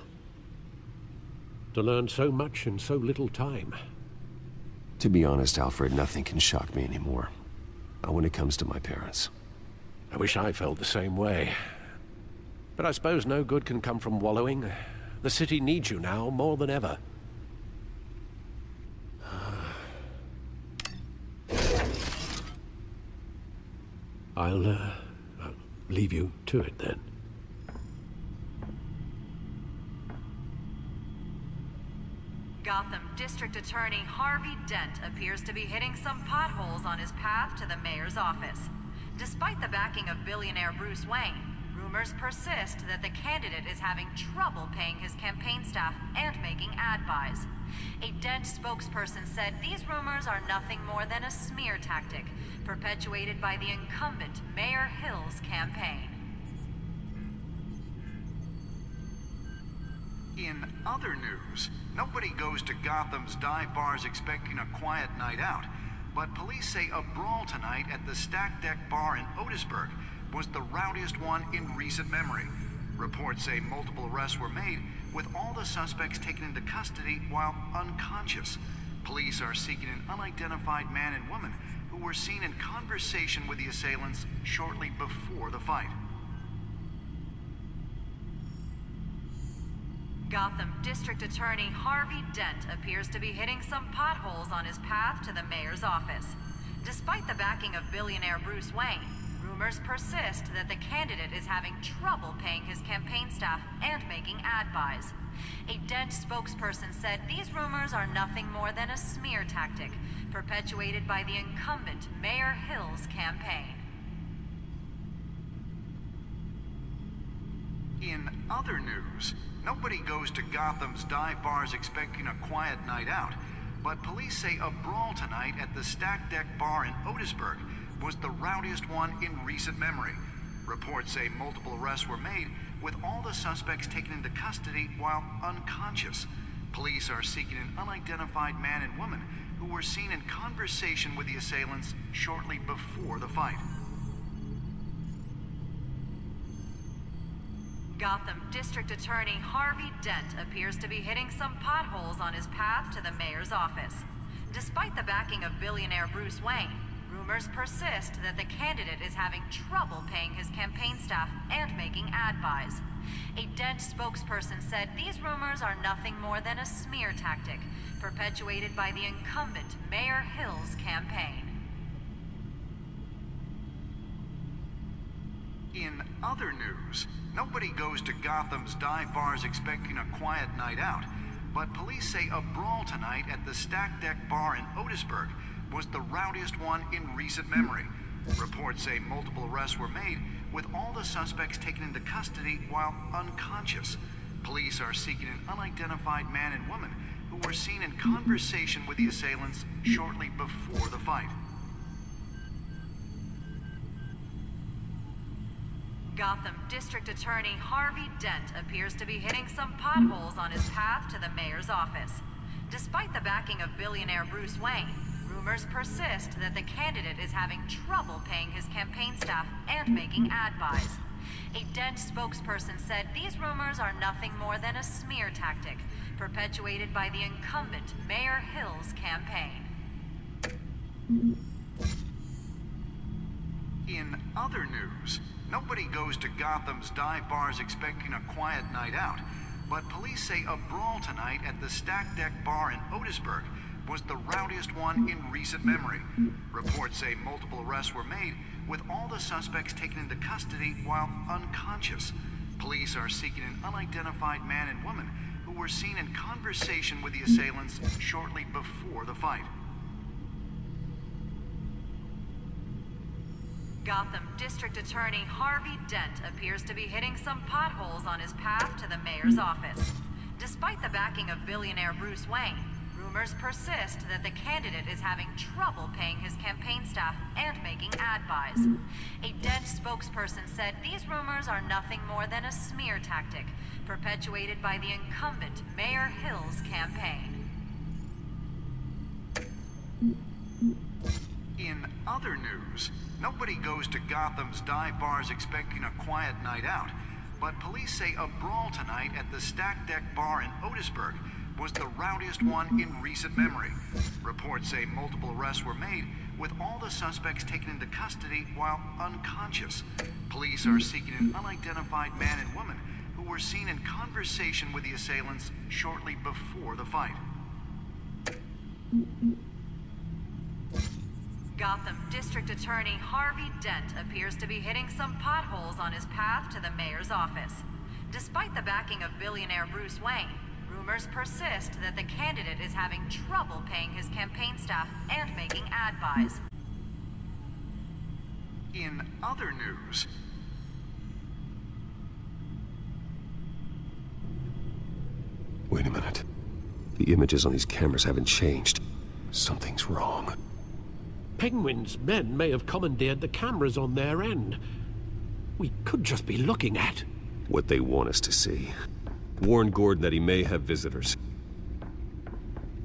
To learn so much in so little time. To be honest, Alfred, nothing can shock me anymore. Not when it comes to my parents. I wish I felt the same way. But I suppose no good can come from wallowing. The city needs you now more than ever. I'll leave you to it then. Gotham District Attorney Harvey Dent appears to be hitting some potholes on his path to the mayor's office. Despite the backing of billionaire Bruce Wayne, rumors persist that the candidate is having trouble paying his campaign staff and making ad buys. A Dent spokesperson said these rumors are nothing more than a smear tactic, perpetuated by the incumbent Mayor Hill's campaign. In other news, nobody goes to Gotham's dive bars expecting a quiet night out, but police say a brawl tonight at the Stack Deck Bar in Otisburg was the rowdiest one in recent memory. Reports say multiple arrests were made, with all the suspects taken into custody while unconscious. Police are seeking an unidentified man and woman who were seen in conversation with the assailants shortly before the fight. Gotham District Attorney Harvey Dent appears to be hitting some potholes on his path to the mayor's office. Despite the backing of billionaire Bruce Wayne, rumors persist that the candidate is having trouble paying his campaign staff and making ad buys. A Dent spokesperson said these rumors are nothing more than a smear tactic, perpetuated by the incumbent Mayor Hill's campaign. In other news, nobody goes to Gotham's dive bars expecting a quiet night out, but police say a brawl tonight at the Stack Deck Bar in Otisburg was the rowdiest one in recent memory. Reports say multiple arrests were made, with all the suspects taken into custody while unconscious. Police are seeking an unidentified man and woman who were seen in conversation with the assailants shortly before the fight. Gotham District Attorney Harvey Dent appears to be hitting some potholes on his path to the mayor's office. Despite the backing of billionaire Bruce Wayne, rumors persist that the candidate is having trouble paying his campaign staff and making ad buys. A Dent spokesperson said these rumors are nothing more than a smear tactic, perpetuated by the incumbent Mayor Hill's campaign. In other news, nobody goes to Gotham's dive bars expecting a quiet night out, but police say a brawl tonight at the Stack Deck Bar in Otisburg was the rowdiest one in recent memory. Reports say multiple arrests were made, with all the suspects taken into custody while unconscious. Police are seeking an unidentified man and woman who were seen in conversation with the assailants shortly before the fight. Gotham District Attorney Harvey Dent appears to be hitting some potholes on his path to the mayor's office. Despite the backing of billionaire Bruce Wayne, rumors persist that the candidate is having trouble paying his campaign staff and making ad buys. A Dent spokesperson said these rumors are nothing more than a smear tactic, perpetuated by the incumbent Mayor Hill's campaign. In other news, nobody goes to Gotham's dive bars expecting a quiet night out, but police say a brawl tonight at the Stack Deck Bar in Otisburg was the rowdiest one in recent memory. Reports say multiple arrests were made, with all the suspects taken into custody while unconscious. Police are seeking an unidentified man and woman who were seen in conversation with the assailants shortly before the fight. Gotham District Attorney Harvey Dent appears to be hitting some potholes on his path to the mayor's office. Despite the backing of billionaire Bruce Wayne, rumors persist that the candidate is having trouble paying his campaign staff and making ad buys. A Dent spokesperson said these rumors are nothing more than a smear tactic, perpetuated by the incumbent Mayor Hill's campaign. In other news, nobody goes to Gotham's dive bars expecting a quiet night out, but police say a brawl tonight at the Stack Deck Bar in Otisburg was the rowdiest one in recent memory. Reports say multiple arrests were made, with all the suspects taken into custody while unconscious. Police are seeking an unidentified man and woman who were seen in conversation with the assailants shortly before the fight. Gotham District Attorney Harvey Dent appears to be hitting some potholes on his path to the mayor's office. Despite the backing of billionaire Bruce Wayne, rumors persist that the candidate is having trouble paying his campaign staff and making ad buys. In other news, Wait a minute. The images on these cameras haven't changed. Something's wrong. Penguin's men may have commandeered the cameras on their end. We could just be looking at what they want us to see. Warn Gordon that he may have visitors.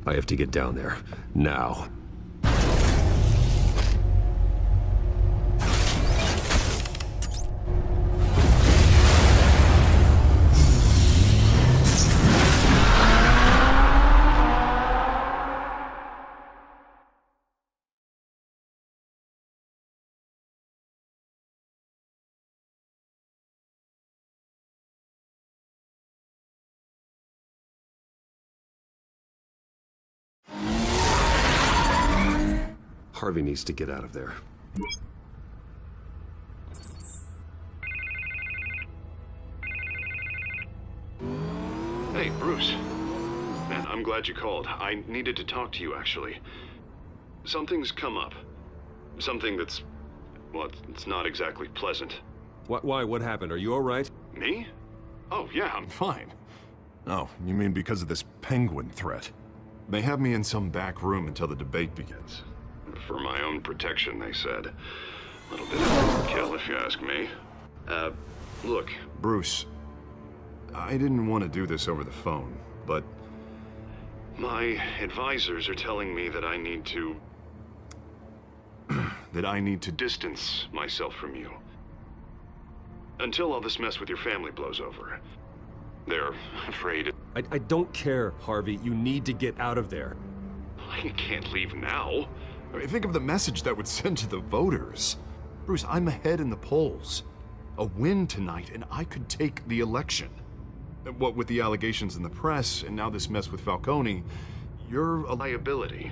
I have to get down there, now. Harvey needs to get out of there. Hey, Bruce. Man, I'm glad you called. I needed to talk to you, actually. Something's come up. Something that's... well, it's not exactly pleasant. Why? What happened? Are you all right? Me? Oh, yeah, I'm fine. Oh, you mean because of this penguin threat? They have me in some back room until the debate begins. For my own protection, they said. A little bit of overkill, if you ask me. Look. Bruce, I didn't want to do this over the phone, but... my advisors are telling me that I need to... that I need to... distance myself from you. Until all this mess with your family blows over. They're afraid. I don't care, Harvey. You need to get out of there. I can't leave now. I mean, think of the message that would send to the voters. Bruce, I'm ahead in the polls. A win tonight, and I could take the election. What with the allegations in the press, and now this mess with Falcone, you're a liability.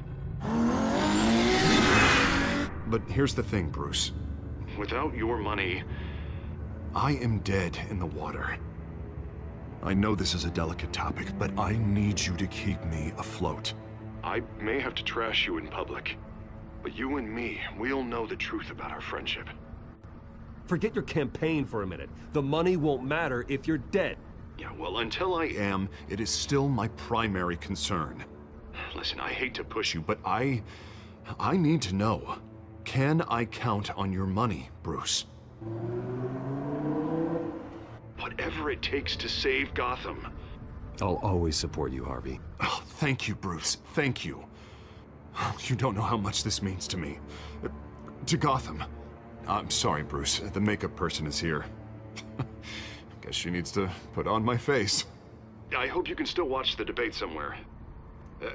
But here's the thing, Bruce. Without your money... I am dead in the water. I know this is a delicate topic, but I need you to keep me afloat. I may have to trash you in public, but you and me, we'll know the truth about our friendship. Forget your campaign for a minute. The money won't matter if you're dead. Yeah, well, until I am, it is still my primary concern. Listen, I hate to push you, But I need to know. Can I count on your money, Bruce? Whatever it takes to save Gotham. I'll always support you, Harvey. Oh, thank you, Bruce. Thank you. You don't know how much this means to me. To Gotham. I'm sorry, Bruce. The makeup person is here. Guess she needs to put on my face. I hope you can still watch the debate somewhere.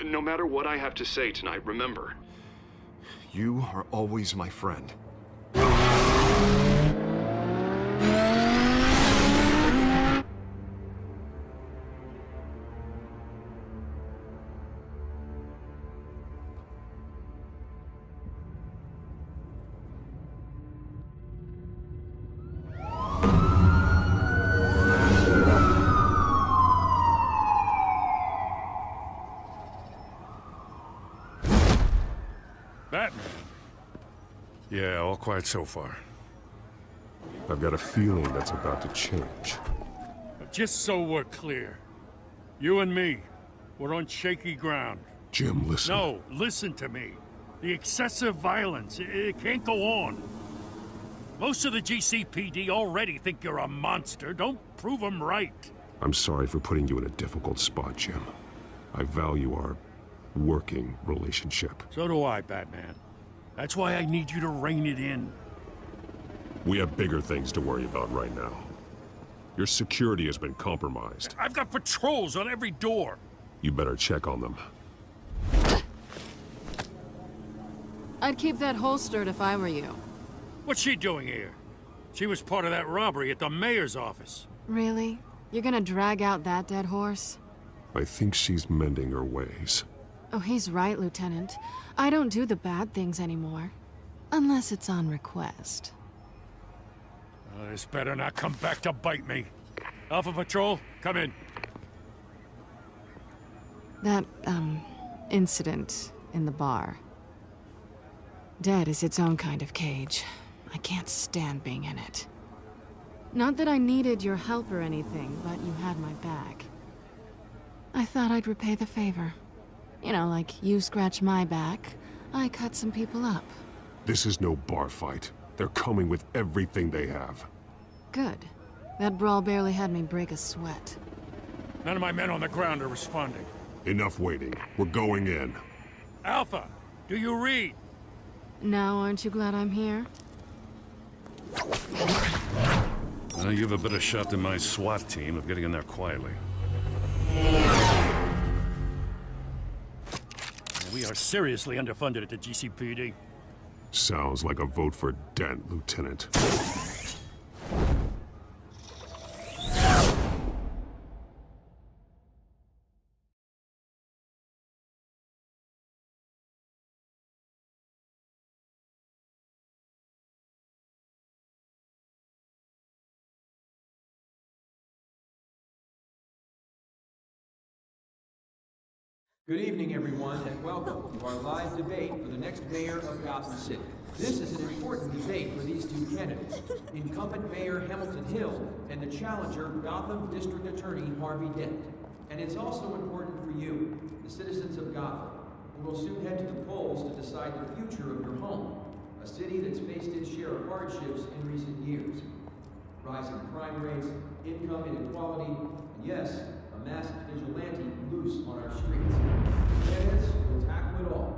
No matter what I have to say tonight, remember. You are always my friend. Batman? Yeah, all quiet so far. I've got a feeling that's about to change. Just so we're clear, you and me, we're on shaky ground. Jim, listen. No, listen to me. The excessive violence, it can't go on. Most of the GCPD already think you're a monster. Don't prove them right. I'm sorry for putting you in a difficult spot, Jim. I value our working relationship. So do I, Batman. That's why I need you to rein it in. We have bigger things to worry about right now. Your security has been compromised. I've got patrols on every door. You better check on them. I'd keep that holstered if I were you. What's she doing here? She was part of that robbery at the mayor's office. Really? You're gonna drag out that dead horse? I think she's mending her ways. Oh, he's right, Lieutenant. I don't do the bad things anymore. Unless it's on request. This better not come back to bite me. Alpha Patrol, come in. That, incident in the bar. Dead is its own kind of cage. I can't stand being in it. Not that I needed your help or anything, but you had my back. I thought I'd repay the favor. You know, like you scratch my back, I cut some people up. This is no bar fight. They're coming with everything they have. Good. That brawl barely had me break a sweat. None of my men on the ground are responding. Enough waiting. We're going in. Alpha, do you read? Now, aren't you glad I'm here? Well, you have a better shot than my SWAT team of getting in there quietly. We are seriously underfunded at the GCPD. Sounds like a vote for Dent, Lieutenant. Good evening, everyone, and welcome to our live debate for the next mayor of Gotham City. This is an important debate for these two candidates, incumbent Mayor Hamilton Hill and the challenger, Gotham District Attorney Harvey Dent. And it's also important for you, the citizens of Gotham, who will soon head to the polls to decide the future of your home, a city that's faced its share of hardships in recent years. Rising crime rates, income inequality, and yes, a masked vigilante loose on our streets. Candidates will tackle it all.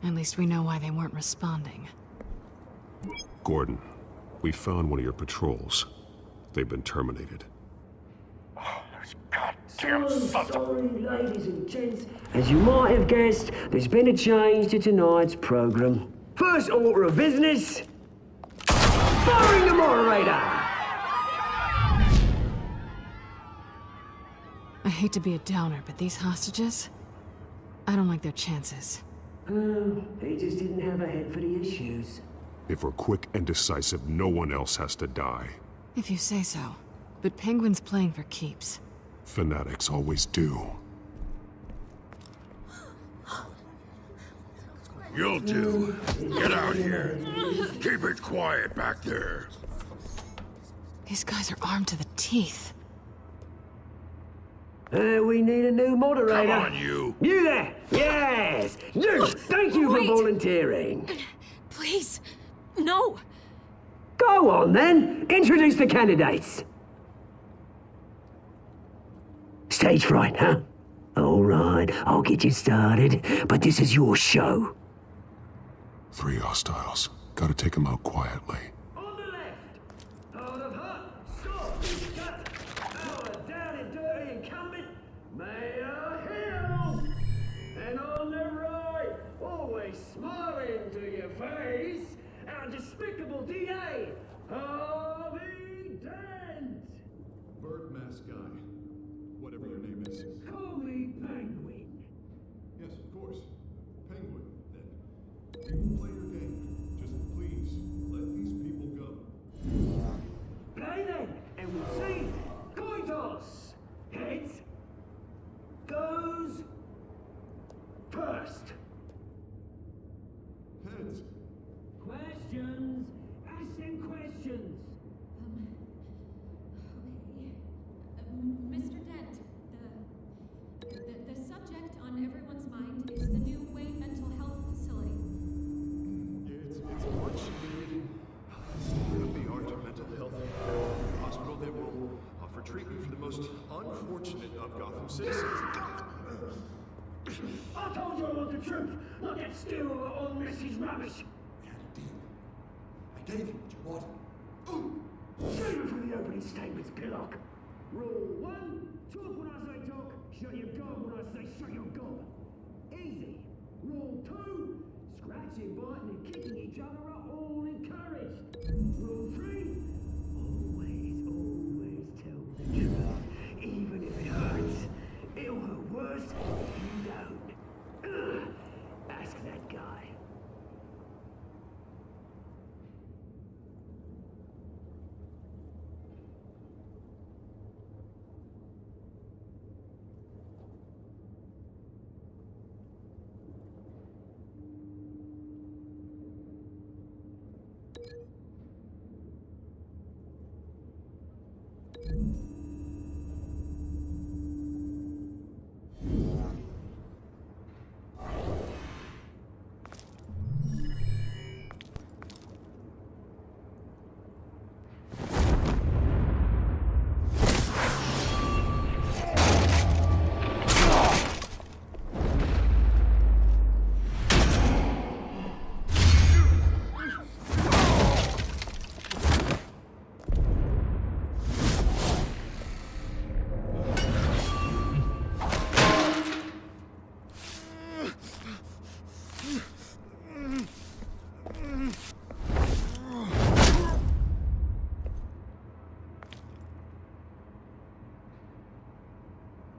At least we know why they weren't responding. Gordon, we found one of your patrols. They've been terminated. Damn sorry, ladies and gents. As you might have guessed, there's been a change to tonight's program. First order of business, firing the moderator! I hate to be a downer, but these hostages, I don't like their chances. He just didn't have a head for the issues. If we're quick and decisive, no one else has to die. If you say so. But Penguin's playing for keeps. Fanatics always do. You'll do. Get out here. Keep it quiet back there. These guys are armed to the teeth. We need a new moderator. Come on, you. You there! Yes! You! Thank you for volunteering. Please, no. Go on, then. Introduce the candidates. Stage fright, huh? All right, I'll get you started, but this is your show. 3 hostiles. Gotta take them out quietly. On the left, out of hut, sword, cut, our down and dirty incumbent, Mayor Hill. And on the right, always smiling to your face, our despicable DA, Harvey Dent. Bird mask guy. Whatever your name is. Call me Penguin. Yes, of course. Penguin, then. You can play your game. Just please, let these people go. Play then, and we'll see. Coin toss. Heads goes first. Heads. Questions. Ask them questions. Mr. Dent, the subject on everyone's mind is the new Wayne Mental Health Facility. It's much needed. State-of-the-art mental health hospital that will offer treatment for the most unfortunate of Gotham citizens. I told you I want the truth, not that stew or Mrs. rubbish. We had a deal. I gave you what you wanted. Save it for the opening statements, Pillock. Rule 1, talk when I say talk, shut your gob when I say shut your gob. Easy. Rule 2, scratching, biting and kicking each other are all encouraged. Rule 3, always tell the truth, even if it hurts. It'll hurt worse if you don't. Ask that guy.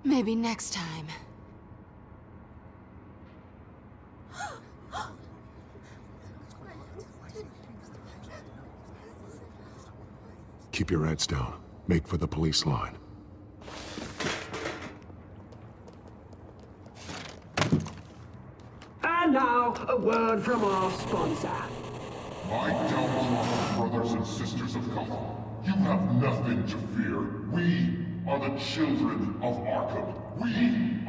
Maybe next time. Keep your heads down. Make for the police line. And now, a word from our sponsor. My downtrodden brothers and sisters of Gotham, you have nothing to fear. We are the children of Arkham. We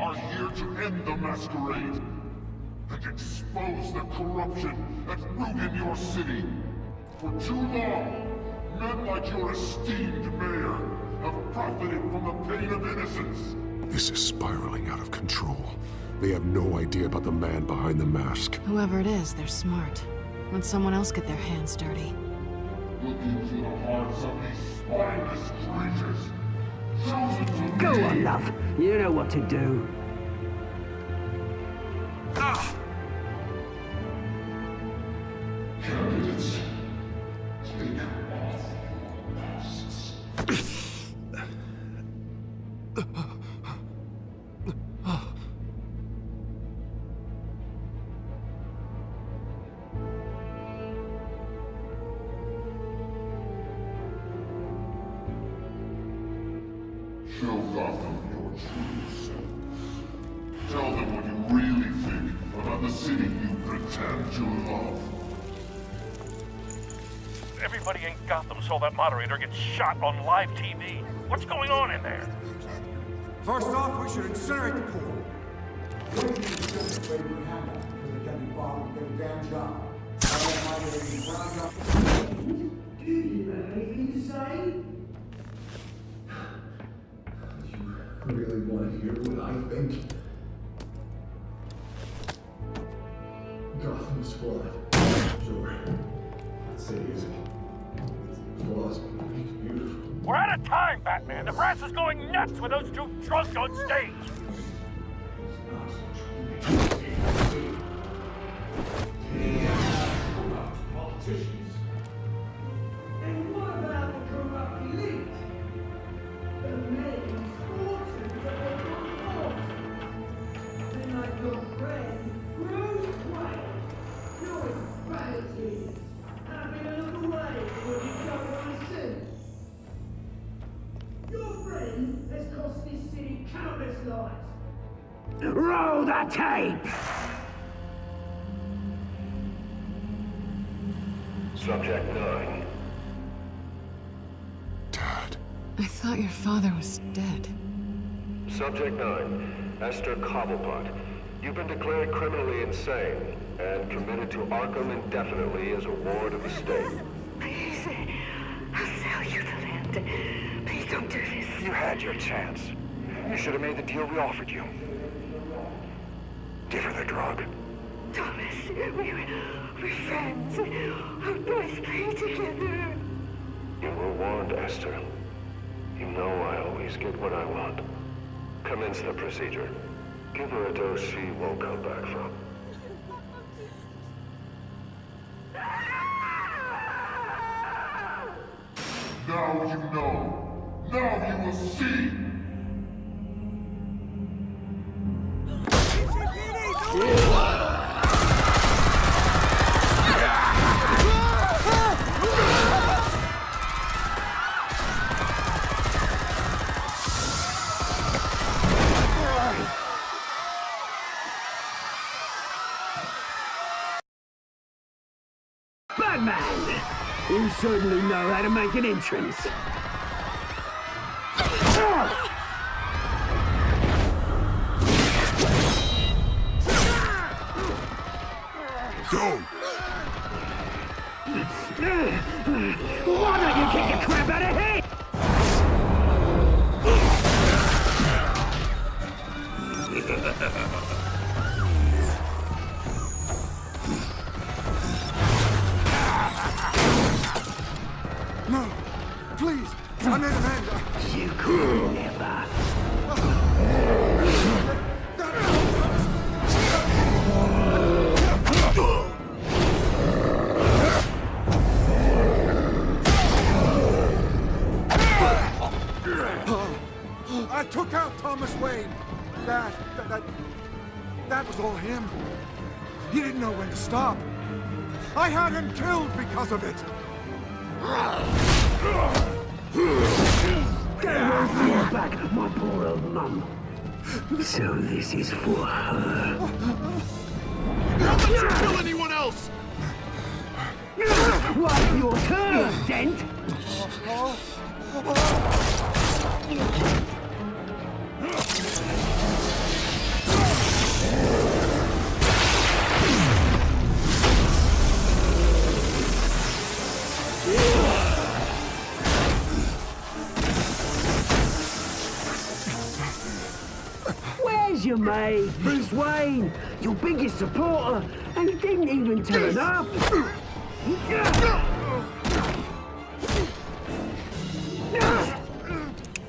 are here to end the masquerade and expose the corruption that ruined your city. For too long, men like your esteemed mayor have profited from the pain of innocence. This is spiraling out of control. They have no idea about the man behind the mask. Whoever it is, they're smart. Let someone else get their hands dirty. Look into the hearts of these spineless creatures. Chosen to Go lead. on, love. You know what to do. Candidates, take off your masks. Show Gotham your true self. Tell them what you really think about the city you pretend to love. Everybody in Gotham saw that moderator get shot on live TV. What's going on in there? First off, we should incinerate the pool. Wait for Hamlet, because they can't be bothered to get a damn job. Do you have anything to say? You really want to hear what I think? Gotham's flawed. Sure. That city is flaws, but beautiful. We're out of time, Batman. The brass is going nuts with those two drunks on stage. Politicians. And what about the corrupt elite? The men fortunes that they don't want. Then like your friend, Bruce Wayne. You're as bad as he is. Having a look away when you don't want to see. Your friend has cost this city countless lives. Roll the tape! Subject 9. I thought your father was dead. Subject 9, Esther Cobblepot. You've been declared criminally insane and committed to Arkham indefinitely as a ward of the state. Please, I'll sell you the land. Please don't do this. You had your chance. You should have made the deal we offered you. Give her the drug. Thomas, we're friends. Our boys play together. You were warned, Esther. You know I always get what I want. Commence the procedure. Give her a dose she won't come back from. Now you know. Now you will see. Batman! You certainly know how to make an entrance. Go! Why don't you kick the crap out of him? No, please, I made an end. You could never. I took out Thomas Wayne. That was all him. He didn't know when to stop. I had him killed because of it. Get away from your back, my poor old mum. So this is for her. Don't let you kill anyone else! What's your turn, Dent? Where's your mate, Bruce Wayne? Your biggest supporter, and he didn't even turn up.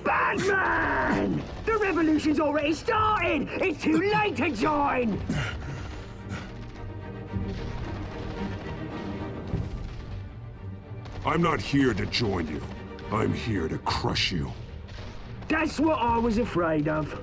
Batman! The revolution's already started! It's too late to join! I'm not here to join you. I'm here to crush you. That's what I was afraid of.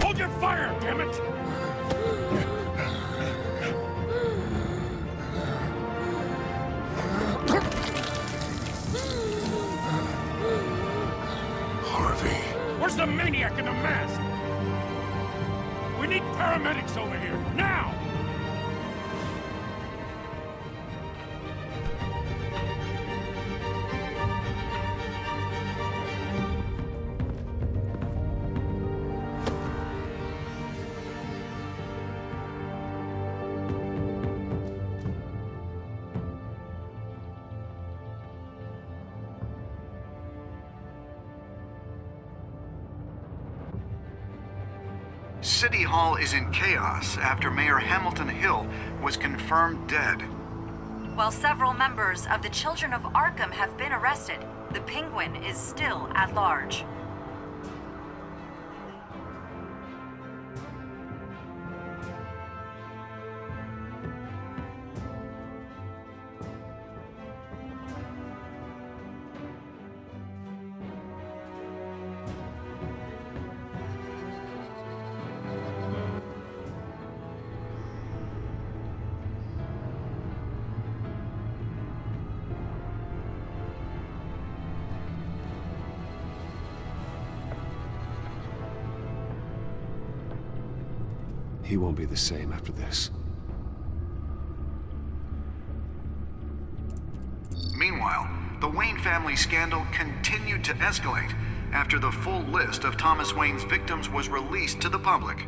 Hold your fire, damn it! Harvey. Where's the maniac in the mask? We need paramedics over here, now! City Hall is in chaos after Mayor Hamilton Hill was confirmed dead. While several members of the Children of Arkham have been arrested, the Penguin is still at large. He won't be the same after this. Meanwhile, the Wayne family scandal continued to escalate after the full list of Thomas Wayne's victims was released to the public.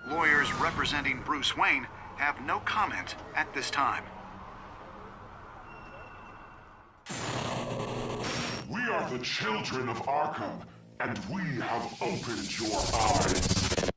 Lawyers representing Bruce Wayne have no comment at this time. We are the children of Arkham, and we have opened your eyes.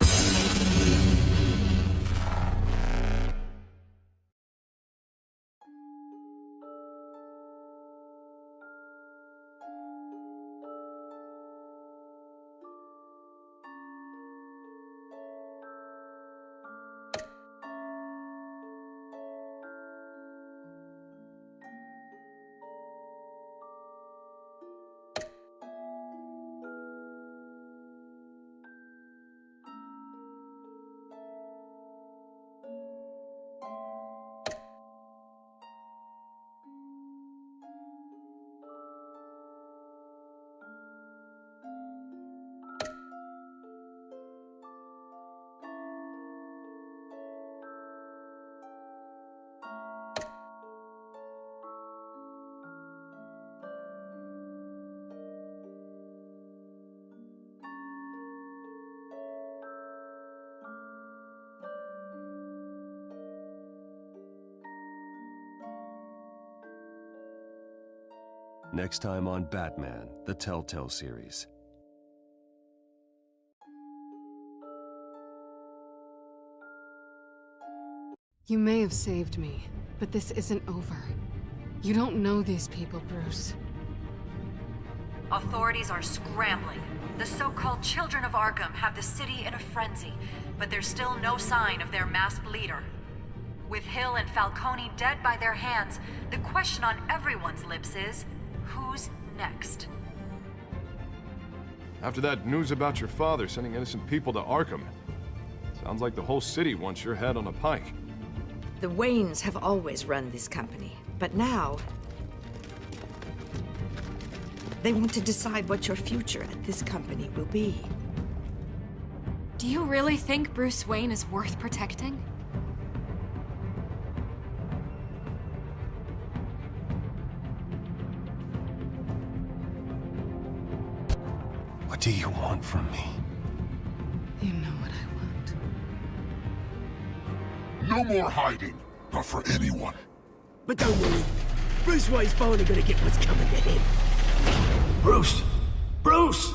Next time on Batman, the Telltale series. You may have saved me, but this isn't over. You don't know these people, Bruce. Authorities are scrambling. The so-called Children of Arkham have the city in a frenzy, but there's still no sign of their masked leader. With Hill and Falcone dead by their hands, the question on everyone's lips is, who's next? After that news about your father sending innocent people to Arkham, sounds like the whole city wants your head on a pike. The Waynes have always run this company, but now they want to decide what your future at this company will be. Do you really think Bruce Wayne is worth protecting? What do you want from me? You know what I No want. more hiding. Not for anyone. But don't worry. Bruce Wayne's finally gonna get what's coming to him. Bruce! Bruce!